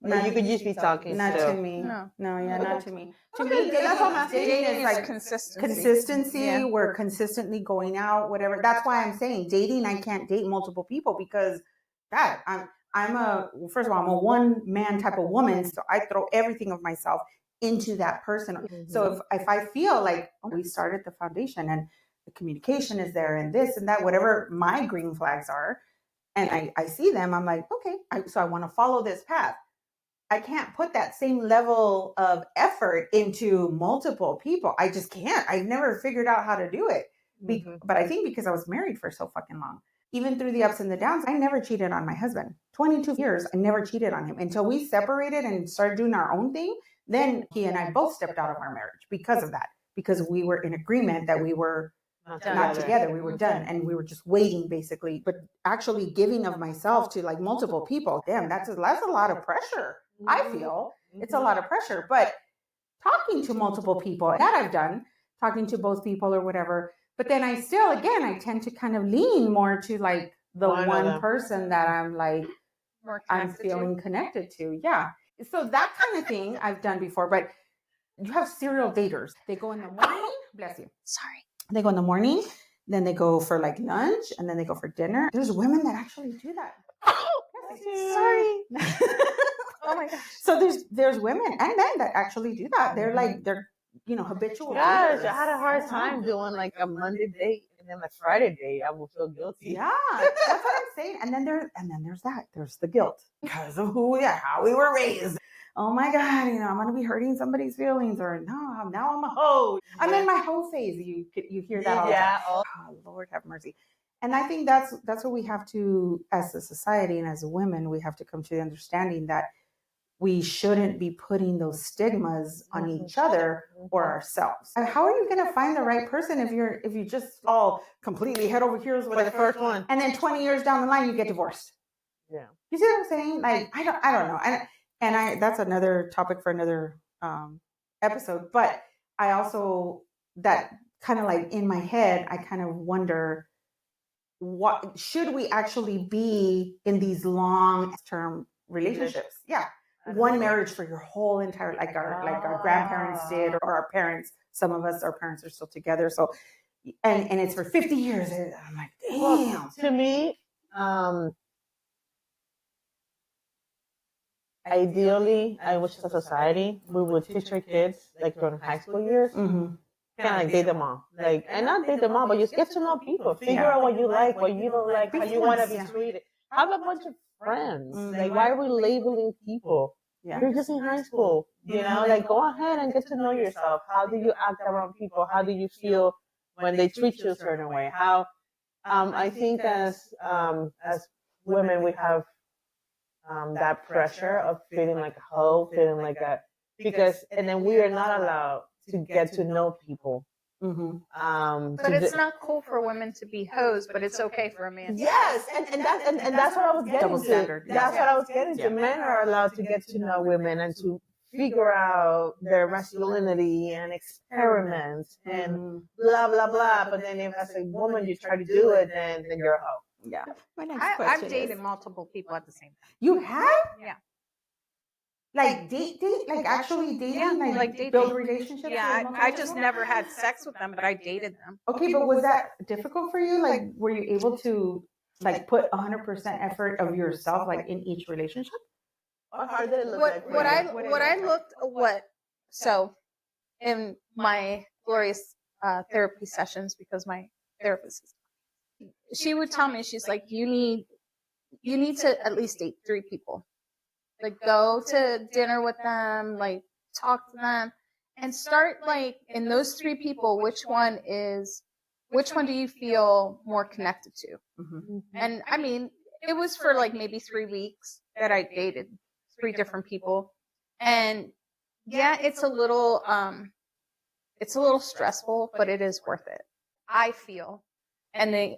Or you could just be talking. Not still? to me. No, not to me. To Okay, me, that's what I'm saying. dating is like consistency. Yeah. We're consistently going out, whatever. That's why I'm saying dating. I can't date multiple people because, God, first of all, I'm a one-man type of woman, so I throw everything of myself into that person. So if I feel like we started the foundation and the communication is there and this and that, whatever my green flags are, and I see them, I'm like, okay, so I want to follow this path. I can't put that same level of effort into multiple people. I just can't. I've never figured out how to do it. But I think because I was married for so fucking long, even through the ups and the downs, I never cheated on my husband. 22 years, I never cheated on him until we separated and started doing our own thing. Then he and I both stepped out of our marriage because of that, because we were in agreement that we were not together. We were done and we were just waiting basically, but actually giving of myself to like multiple people. Damn, that's a lot of pressure. I feel it's a lot of pressure, but talking to multiple people that I've done, talking to both people or whatever, but then I tend to kind of lean more to like the one person that I'm like, I'm feeling connected to. Yeah. So that kind of thing I've done before, but you have serial daters. They go in the morning, bless you. Sorry. They go in the morning, then they go for like lunch, and then they go for dinner. There's women that actually do that. Yes, Sorry. Oh my gosh. So there's women and men that actually do that. They're like they're habitual. Gosh, daters. I had a hard time doing like a Monday date and then a Friday date. I would feel guilty. Yeah, that's what I'm saying. And then there's the guilt because of how we were raised. Oh my God, I'm gonna be hurting somebody's feelings, or no, now I'm a hoe. I'm in my hoe phase. You hear that all the time. Oh, Lord have mercy. And I think that's what we have to, as a society and as women, we have to come to the understanding that we shouldn't be putting those stigmas on each other or ourselves. And how are you going to find the right person if you just all completely head over heels with the first one, and then 20 years down the line you get divorced? Yeah, you see what I'm saying? Like I don't know, and that's another topic for another episode. But I also, that kind of like in my head, I kind of wonder, what should we actually be in these long term relationships? Yeah. One marriage for your whole entire, like our grandparents did, or our parents. Some of us, our parents are still together. So, and it's for 50 years. And I'm like, damn. Well, to me, ideally, I wish as a society we would teach our kids like during high school years, kind of like date them all, like, and not date them all, but just get to know people, figure out what you like, what you don't like, how you want to be treated. Have a bunch of friends. Like, why are we labeling people? You're just in high school, like, go ahead and get to know yourself. How do you act around people? How do you feel when they treat you a certain way? How, I think as women, we have that pressure of feeling like a hoe, feeling like and then we are not allowed to get to know people. But it's not cool for women to be hoes, but it's okay for a man. Yes, and that's what I was getting to. That's what I was getting to. Men are allowed to get to know women and to figure out their masculinity and experiment and blah blah blah. But then if as a woman you try to do it, then you're a hoe. Yeah. My next question I've dated multiple people at the same time. You have? Yeah. Like date, like actually dating, yeah, like dating. Build relationships. Yeah, I just never had sex with them, but I dated them. Okay, but was that difficult for you? Like, were you able to like put 100% effort of yourself like in each relationship? So in my glorious therapy sessions, because my therapist, she would tell me, she's like, you need to at least date 3 people. Like, go to dinner with them, like, talk to them, and start, like, in those 3 people, which one do you feel more connected to? And I mean, it was for like maybe 3 weeks that I dated 3 different people. And yeah, it's a little stressful, but it is worth it, I feel. And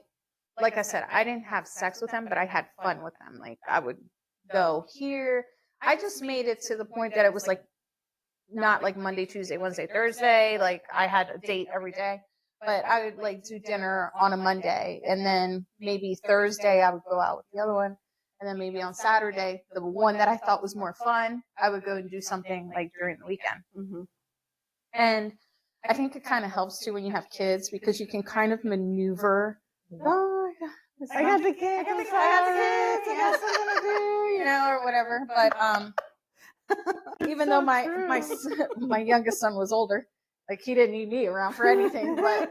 like I said, I didn't have sex with them, but I had fun with them. Like, I would go here. I just made it to the point that it was like not like Monday, Tuesday, Wednesday, Thursday. Like, I had a date every day, but I would like do dinner on a Monday, and then maybe Thursday I would go out with the other one, and then maybe on Saturday, the one that I thought was more fun, I would go and do something like during the weekend. And I think it kind of helps too when you have kids, because you can kind of maneuver. I got the kids. I got something to do, or whatever. But even though my youngest son was older, like, he didn't need me around for anything. But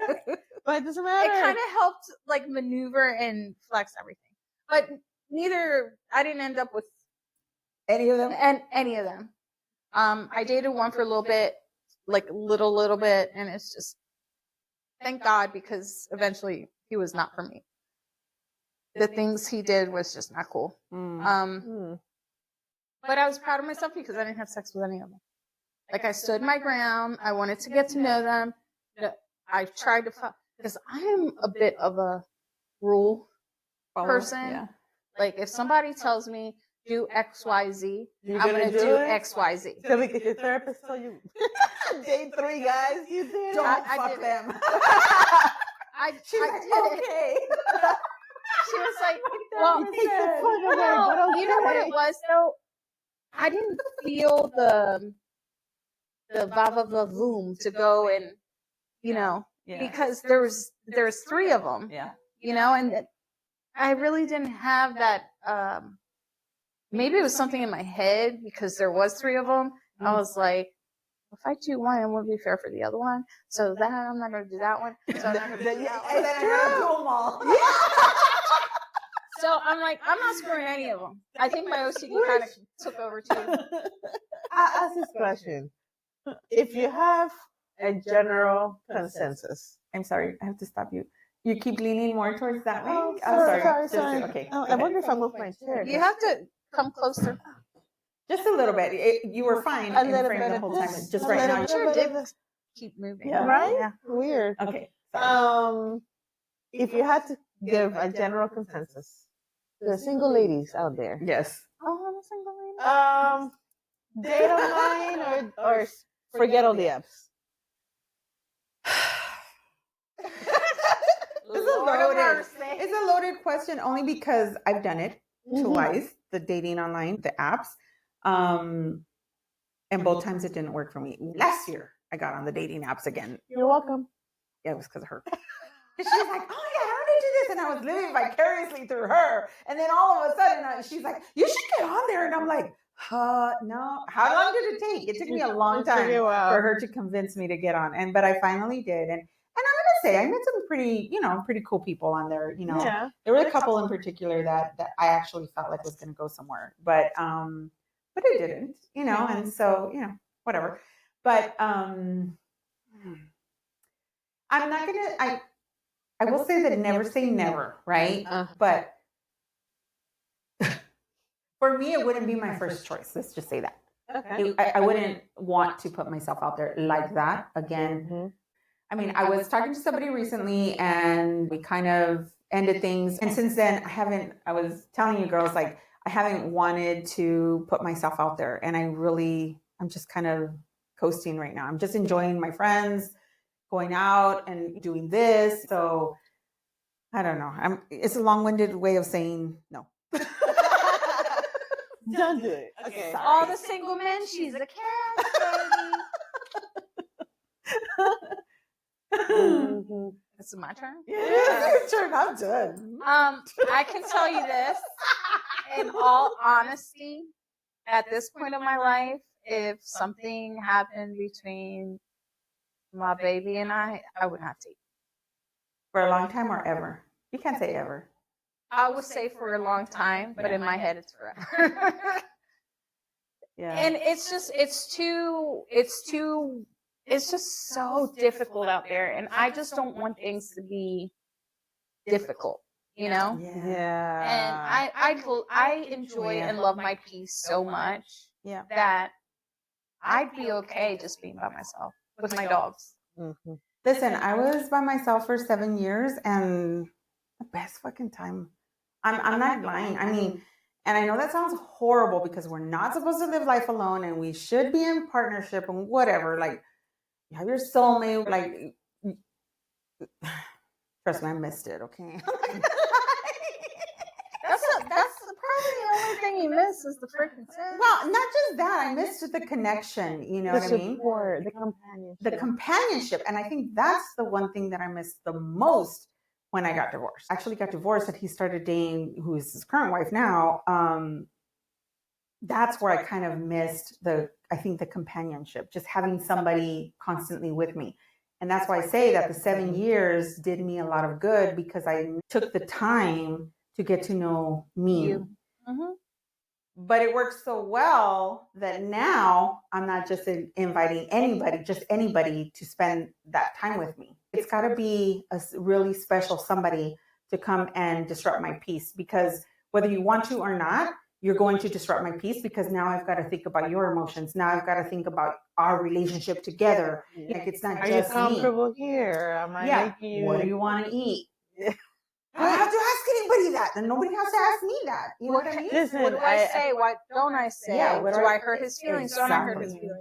it doesn't matter. It kind of helped like maneuver and flex everything. But I didn't end up with any of them. I dated one for a little bit, like little bit, and it's just, thank God, because eventually he was not for me. The things he did was just not cool. But I was proud of myself because I didn't have sex with any of them. Like, I stood my ground. I wanted to get to know them. I tried to, because I am a bit of a rule person. Yeah. Like, if somebody tells me do X, Y, Z, I'm going to do X, Y, Z. So if your therapist tell you date 3 guys, you did. Don't fuck them. She's like, okay. She was like, well, no, you know what it was though? I didn't feel the va-va-va-voom to go and, because there's 3 of them, and I really didn't have that, maybe it was something in my head because there was 3 of them. I was like, if I do one, it wouldn't be fair for the other one. So that I'm not going to do that one. So I'm not going to do that one. And then I gotta do them all. So I'm like, I'm not screwing any of them. I think my OCD kind of took over too. I'll ask this question. If you have a general consensus. I'm sorry, I have to stop you. You keep leaning more towards that way. Oh, I'm sorry. Okay. Oh, I wonder if I move my chair. You have to come closer. Just a little bit. You were fine in frame the whole time. Just right now. You sure did keep moving. Yeah. Right? Yeah. Weird. Okay. Sorry. If you had to give a general consensus to the single ladies out there, Yes. Oh, I'm a single lady. date online or forget all the apps. It's a loaded question only because I've done it twice, the dating online, the apps. And both times it didn't work for me. Last year, I got on the dating apps again. You're welcome. Yeah, it was because of her. She's like, oh yeah, how did I do this? And I was living vicariously through her. And then all of a sudden, she's like, you should get on there. And I'm like, no. How long did it take? It took me a long time for her to convince me to get on. But I finally did. And I'm gonna say I met some pretty cool people on there. Yeah. There were a couple in particular that I actually felt like was gonna go somewhere. But it didn't, and so, whatever. But I'm not gonna I will say that never say never, right? But for me, it wouldn't be my first choice. Let's just say that. Okay. I wouldn't want to put myself out there like that again. Mm-hmm. I mean, I was talking to somebody recently and we kind of ended things. And since then, I was telling you girls, like, I haven't wanted to put myself out there. And I'm just kind of coasting right now. I'm just enjoying my friends, going out and doing this. So I don't know. It's a long-winded way of saying no. Don't do it. Okay. All the single men, she's a cat, baby. Mm-hmm. This is my turn. Yeah, it's your turn. I'm done. I can tell you this, in all honesty, at this point of my life, if something happened between my baby and I wouldn't have to eat. For a long time or ever? You can't say ever. I would say for a long time, but in my head, it's forever. Yeah. And it's just so difficult out there. And I just don't want things to be difficult, Yeah. And I enjoy and love my peace so much that I'd be okay just being by myself with my dogs. Mm-hmm. Listen, I was by myself for 7 years and the best fucking time. I'm not lying. I mean, and I know that sounds horrible because we're not supposed to live life alone and we should be in partnership and whatever. Like, you have your soulmate. Like, trust me, I missed it. Okay. That's probably the only thing you miss is the freaking sex. Well, not just that. I missed the connection. You know what I mean? Support, the companionship. The companionship. And I think that's the one thing that I missed the most when I got divorced. I actually got divorced and he started dating who is his current wife now. That's where I kind of missed the companionship, just having somebody constantly with me. And that's why I say that the 7 years did me a lot of good because I took the time to get to know me. Mm-hmm. But it works so well that now I'm not just inviting anybody to spend that time with me. It's got to be a really special somebody to come and disrupt my peace, because whether you want to or not, you're going to disrupt my peace, because now I've got to think about your emotions. Now I've got to think about our relationship together. Like, it's not just me. Are you comfortable here? Am I making you... What do you want to eat? I don't have to ask anybody that. Then nobody has to ask me that. You know what I mean? Listen, what do I say? What don't I say? Yeah, do I hurt his feelings? Don't I hurt his feelings?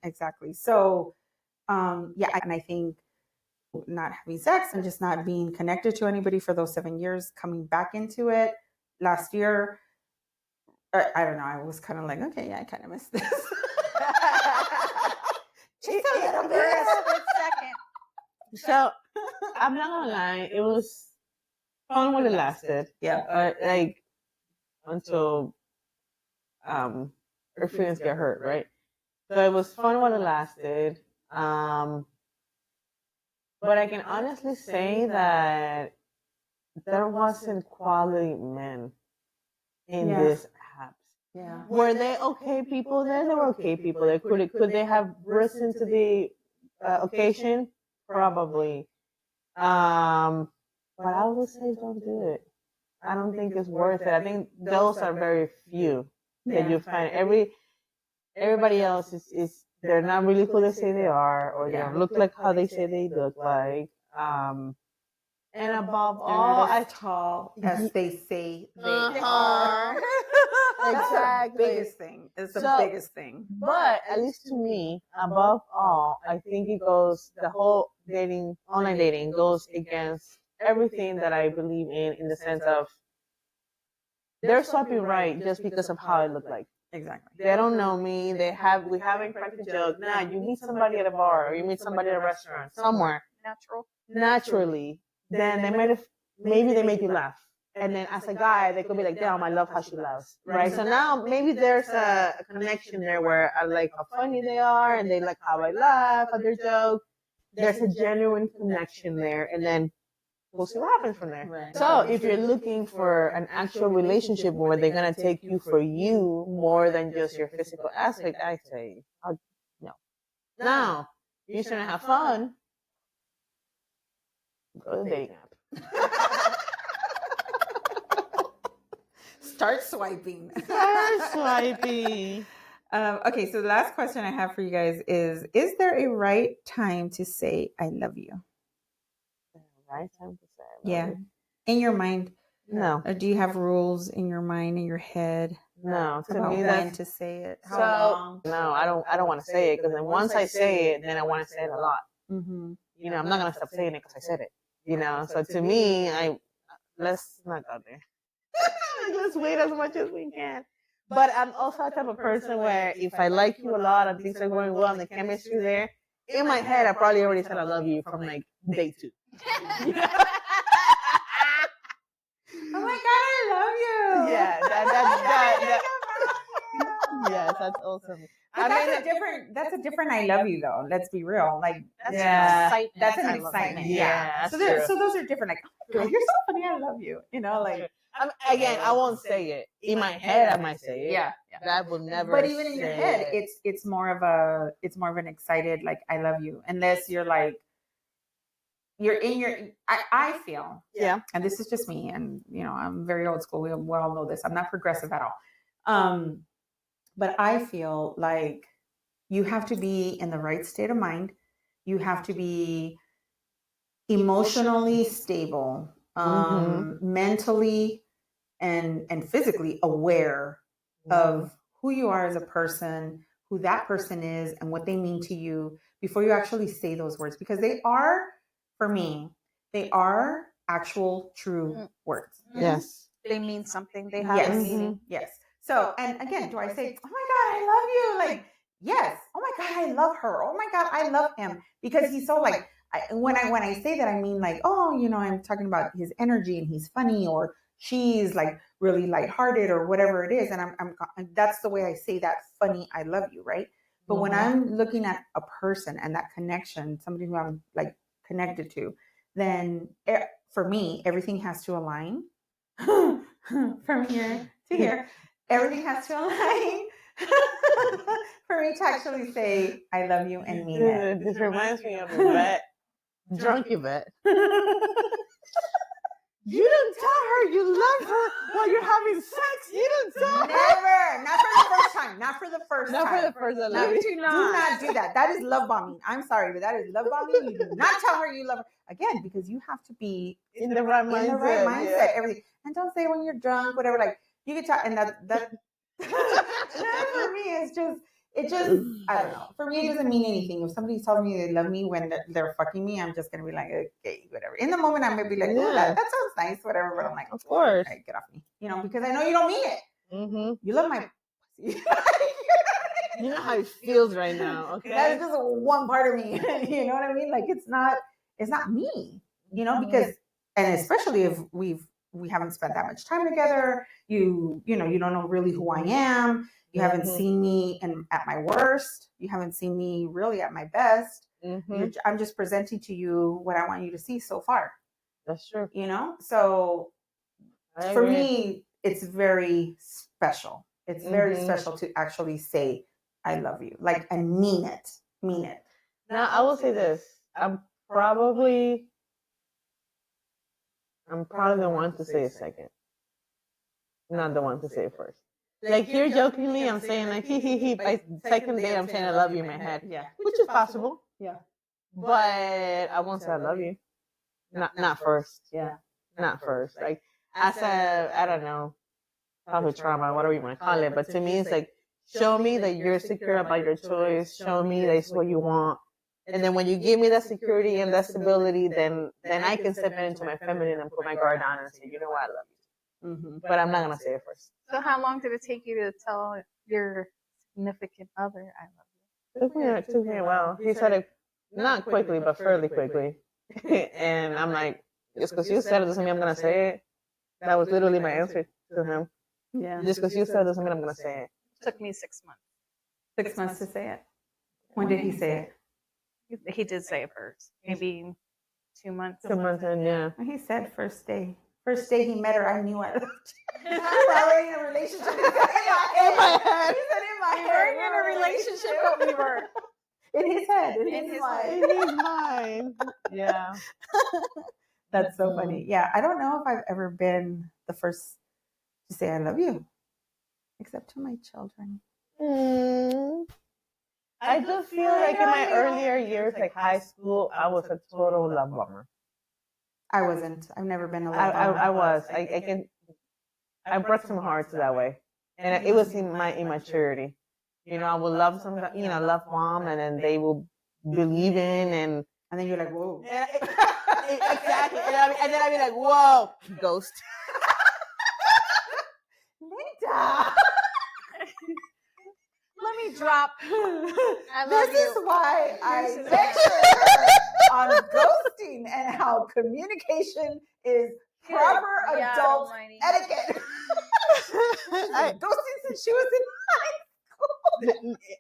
Exactly. So, and I think not having sex and just not being connected to anybody for those 7 years, coming back into it last year, I don't know. I was kind of like, okay, yeah, I kind of missed this. Just a little bit. For a split second. So, I'm not gonna lie, it was fun when it lasted. Yeah. Like, until her feelings get hurt, right? So it was fun while it lasted. But I can honestly say that there wasn't quality men in this apps. Yeah. Were they okay people there? They were okay people there. Could they have risen to the occasion? Probably. But I would say don't do it. I don't think it's worth it. I think those are very few that you find. Everybody else is they're not really who they say they are, or they don't look like how they say they look like. And above all, as tall as they say they are. Exactly. The biggest thing. It's the biggest thing. But at least to me, above all, I think it goes, the whole online dating goes against everything that I believe in the sense of they're swiping right just because of how I look like. Exactly. They don't know me. We haven't cracked a joke. Now you meet somebody at a bar or you meet somebody at a restaurant somewhere naturally, then maybe they make you laugh. And then as a guy, they could be like, damn, I love how she laughs. Right? So now maybe there's a connection there where I like how funny they are and they like how I laugh at their joke. There's a genuine connection there. And then we'll see what happens from there. Right. So if you're looking for an actual relationship where they're going to take you for you more than just your physical aspect, I say, no. Now, you're trying to have fun, go to the dating app. Start swiping. Start swiping. Okay, so the last question I have for you guys is there a right time to say I love you? Right time to say I love Yeah. you. In your mind? No. Or do you have rules in your mind, in your head? No. To About me, when that's to say it? How so. long? No, I don't want to say it because then once I say it, then I want to say it a lot. Mm-hmm. You know, I'm not gonna stop saying it because I said it. You know, so to me, let's not go there. Let's wait as much as we can. But I'm also the type of person where if I like you a lot and things are going well and the chemistry there, in my head I probably already said I love you from like day 2. Oh my God, I love you. Yeah, that yes, that's awesome. But that's a different I love you though. Let's be real. Like That's Yeah. excitement. that's an I love excitement. that. Yeah, So that's true. those are different. Like, oh my God, you're so funny. I love you. You know, like Again, I won't say it. In my head, I might say it. yeah. That will never. But even in your say head, it. it's more of an excited like I love you. Unless you're like you're in your I feel Yeah. and this is just me, and you know I'm very old school. We all know this. I'm not progressive at all. But I feel like you have to be in the right state of mind. You have to be emotionally stable, mentally and physically aware of who you are as a person, who that person is, and what they mean to you before you actually say those words. Because they are, for me, they are actual true words. Yes. They mean something. They have Yes. a meaning. Yes. So, and again, do I say, oh my God, I love you? Like, yes. Oh my God, I love her. Oh my God, I love him. Because he's so like, when I say that, I mean like, oh, you know, I'm talking about his energy and he's funny, or she's like really lighthearted or whatever it is. And I'm that's the way I say that funny, I love you. Right. But when I'm looking at a person and that connection, somebody who I'm like connected to, then for me, everything has to align from here to here. Everything has to align for me to actually say I love you and mean it. This reminds me of Yvette, drunk Yvette. You didn't tell her you love her while you're having sex. You didn't tell her. Never. Not for the first time. Not for the first Not time. for the first time. No, do not do that. That is love bombing. I'm sorry, but that is love bombing. You do not tell her you love her. Again, because you have to be in the right mindset. Yeah. Everything. And don't say when you're drunk, whatever. Like you can talk, and that for me is just I don't know. For me, it doesn't mean anything. If somebody tells me they love me when they're fucking me, I'm just gonna be like, okay, whatever. In the moment, I may be like, oh, that sounds nice, whatever. But I'm like, of course, right, get off me, you know, because I know you don't mean it. Mm-hmm. You love my. You know how it feels right now. Okay, that is just one part of me. You know what I mean? Like it's not me. You know, because and especially if we've we haven't spent that much time together. You don't know really who I am. You haven't seen me at my worst. You haven't seen me really at my best. I'm just presenting to you what I want you to see so far. That's true. So for me, it's very special. It's very special to actually say, I love you. Like, and mean it. Mean it. Now, I will say this. I'm probably the one to say it second. Not the one to say it first. Like, here jokingly, I'm saying, like, he. By second date, I'm saying I love you in my head. Yeah. Which is possible. Yeah. But I won't say I love you. Not first. Yeah. Not first. Like, as I don't know, childhood trauma, whatever you want to call it. But to me, it's like, show me that you're secure about your choice. Show me that it's what you want. And then when you give me that security and that stability, then I can step into my feminine and put my guard down and say, you know what, I love you. But I'm not going to say it first. So how long did it take you to tell your significant other I love you? It took me a while. He said it not quickly, but fairly quickly. And I'm like, just because you said it doesn't mean I'm going to say it. That was literally my answer to him. Yeah. Just because you said it doesn't mean I'm going to say it. It took me 6 months. 6 months to say it. When did he say it? He did say it first. Maybe 2 months. 2 months in, yeah. He said first day. First day he met her, I knew I loved you. We were already in a relationship. He said in my head. He said in my We head. weren't in a relationship, but we were. In his head. In his mind. In his mind. Yeah. That's so funny. Yeah, I don't know if I've ever been the first to say I love you, except to my children. I do feel like in my earlier years, like high school, I was a total love bomber. I wasn't. I've never been a love bomber. I was. I brought some hearts that way, and it was in my immaturity. I would love love mom, and then they will believe in, and then you're like, whoa. Exactly. And then I'd be like, whoa, ghost. Linda. Let me drop. This is why I lecture on ghosting and how communication is proper adult etiquette. She's been ghosting since she was in high school.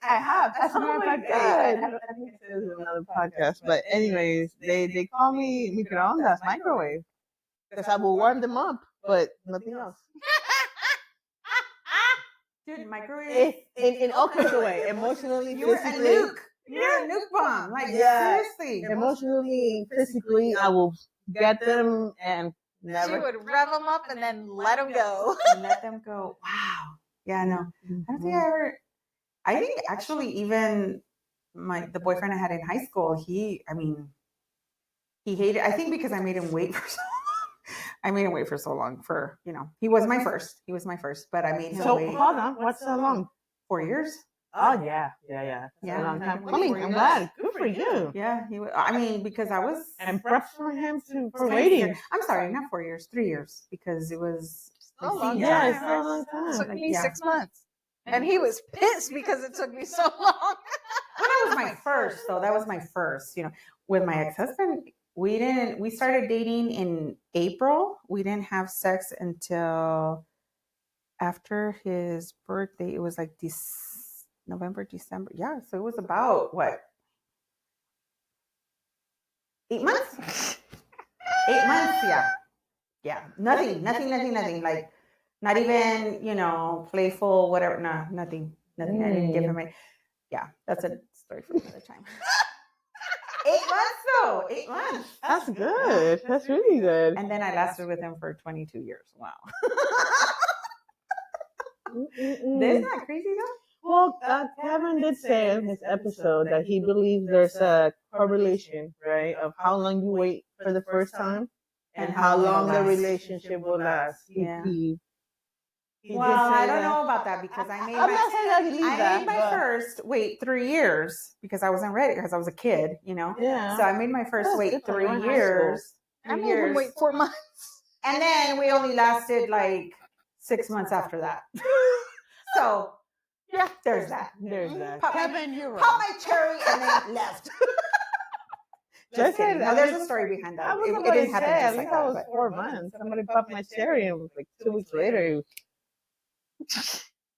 I have. That's another podcast. I think I said this in another podcast. But anyways, they call me microondas, microwave. Because I will warm them up, but nothing else. Dude, microwave. In all kinds of ways. Emotionally, you were physically. a nuke. You're a nuke bomb. Like, seriously. Emotionally, physically, I will get them and never. She would rev them up and then let them go. And let them go. Wow. Yeah, no. I don't think I think actually even the boyfriend I had in high school, he hated, I think because I made him wait for so long. I made him wait for so long he was my first. He was my first, but I made him wait. So, hold on. What's so long? 4 years. Oh, yeah. That's a long time. I'm glad. Good for you. Yeah, because I was. And props for him for waiting. I'm sorry, not 4 years, 3 years, because it was. Oh, long yeah, time. it's a long time. It took me 6 months. And he was pissed because it took me so long. But that was my first, though. That was my first. With my ex-husband, we started dating in April. We didn't have sex until after his birthday. It was like November, December. Yeah, so it was about what? 8 months? 8 months, yeah. Yeah. Nothing. Like, not even, playful, whatever. No, nothing. I didn't give him yeah, that's a story for another time. 8 months though. 8 months. That's good. That's really good. And then I lasted with him for 22 years. Wow. Isn't that crazy though? Well, Kevin did say in his episode that he believes there's a correlation, right, of how long you wait for the first time and how long the relationship will last. Yeah. He Well, I don't know about that because I made my first wait 3 years because I wasn't ready because I was a kid, Yeah. So I made my first wait 3 years. I made him wait 4 months. And then we only lasted like 6 months after that. So yeah, there's that. There's that. Kevin, you're right. Pop my cherry and then left. Just I said, kidding. No, there's a story behind that. I was It about didn't to happen say, just at like least I that. was But 4 months. Somebody popped my cherry, and like 2 weeks later,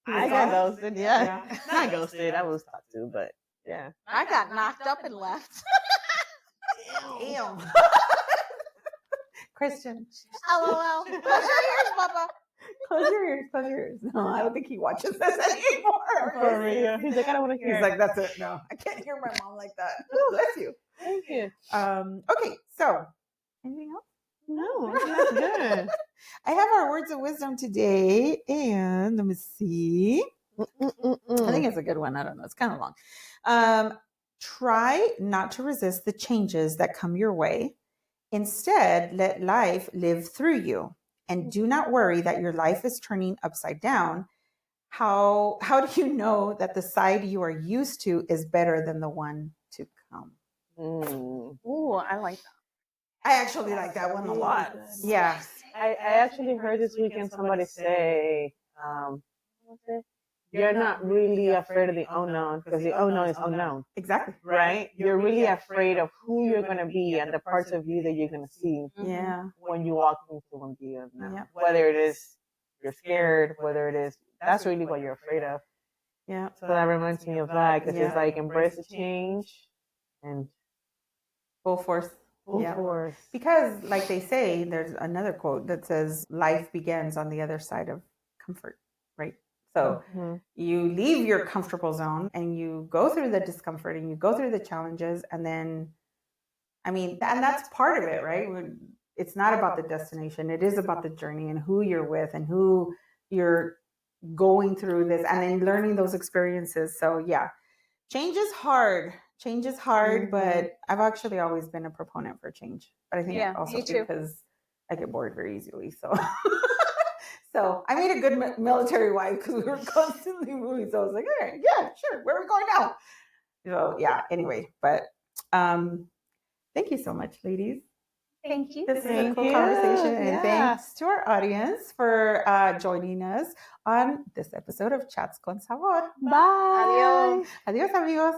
I was got gone? ghosted. Yeah, Yeah. not ghosted. I was talked to, but yeah. I got knocked up and left. Damn. Christian, LOL. Close your ears, Bubba. close your ears. Close your ears. No, I don't think he watches this anymore. For real. He's like, I don't want to hear. He's like, that's it. No, I can't hear my mom like that. Bless you. Thank you. Okay, so anything else? No, that's good. I have our words of wisdom today, and let me see. I think it's a good one. I don't know. It's kind of long. Try not to resist the changes that come your way. Instead, let life live through you, and do not worry that your life is turning upside down. How do you know that the side you are used to is better than the one to come? Ooh, I like that. I actually like that one a lot. Yeah. I actually heard this weekend somebody say, what was it? You're not really afraid of the unknown because the unknown is unknown, Exactly. right? You're really afraid of who you're going to be and the parts of you that you're going to see Yeah. when you walk into the unknown. Yeah. Whether it is you're scared, whether it is, that's really what you're afraid of. Yeah. So that reminds me of that because Yeah. it's like embrace the change and Full force. full Yeah. force. Because, like they say, there's another quote that says, life begins on the other side of comfort, right? So you leave your comfortable zone and you go through the discomfort and you go through the challenges. And then, I mean, and that's part of it, right? It's not about the destination. It is about the journey and who you're with and who you're going through this and then learning those experiences. So, yeah, change is hard. Change is hard, but I've actually always been a proponent for change. But I think also me too. because I get bored very easily. So, so I made a good military wife because we were constantly moving. So I was like, all right, yeah, sure. Where are we going now? So yeah. Anyway, but thank you so much, ladies. Thank you. This is a Thank cool you. conversation, and Yeah. thanks to our audience for joining us on this episode of Chats con Sabor. Bye. Adios. Adios, amigos.